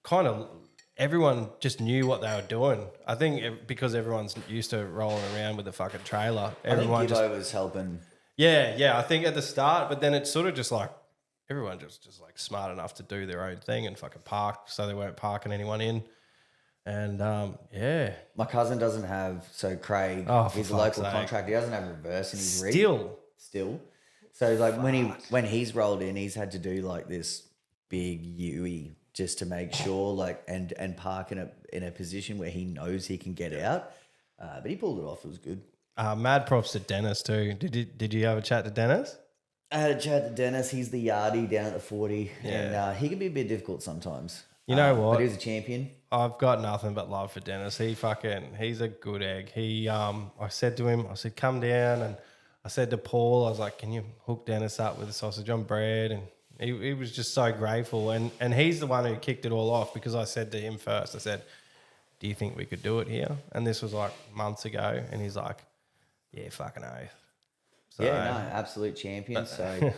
kind of everyone just knew what they were doing. I think because everyone's used to rolling around with the fucking trailer. Everyone I think Gibbo was helping. Yeah. I think at the start, but then it's sort of just like everyone just like smart enough to do their own thing and fucking park, so they weren't parking anyone in. And my cousin doesn't have, so Craig, he's a local contractor. He doesn't have reverse in his rig. Still. So like when he's rolled in, he's had to do like this big U-ey just to make sure, like, and park in a position where he knows he can get out. But he pulled it off. It was good. Mad props to Dennis too. Did you have a chat to Dennis? I had a chat to Dennis. He's the yardie down at the 40, Yeah. and he can be a bit difficult sometimes. You know what? But he was a champion. I've got nothing but love for Dennis. He's a good egg. I said to him, come down, and I said to Paul, I was like, can you hook Dennis up with a sausage on bread? And he was just so grateful. And he's the one who kicked it all off, because I said to him first, I said, do you think we could do it here? And this was like months ago. And he's like, yeah, fucking oath. So, Absolute champion. So,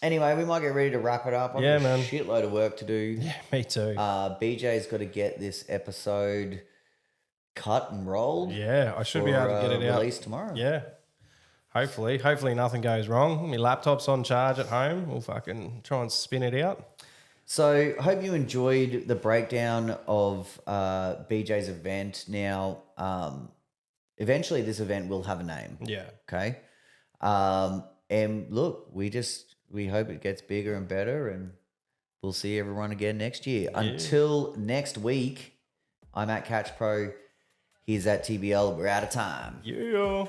anyway, we might get ready to wrap it up. I've Yeah, got man. a shitload of work to do. Yeah, me too. BJ's got to get this episode cut and rolled. Yeah, I should be able to get it out. Released tomorrow. Yeah. Hopefully nothing goes wrong. My laptop's on charge at home. We'll fucking try and spin it out. So, hope you enjoyed the breakdown of BJ's event. Now, eventually this event will have a name. Yeah. Okay. And look, we hope it gets bigger and better, and we'll see everyone again next year. Yeah. Until next week, I'm at Catch Pro. He's at TBL. We're out of time. Yeah.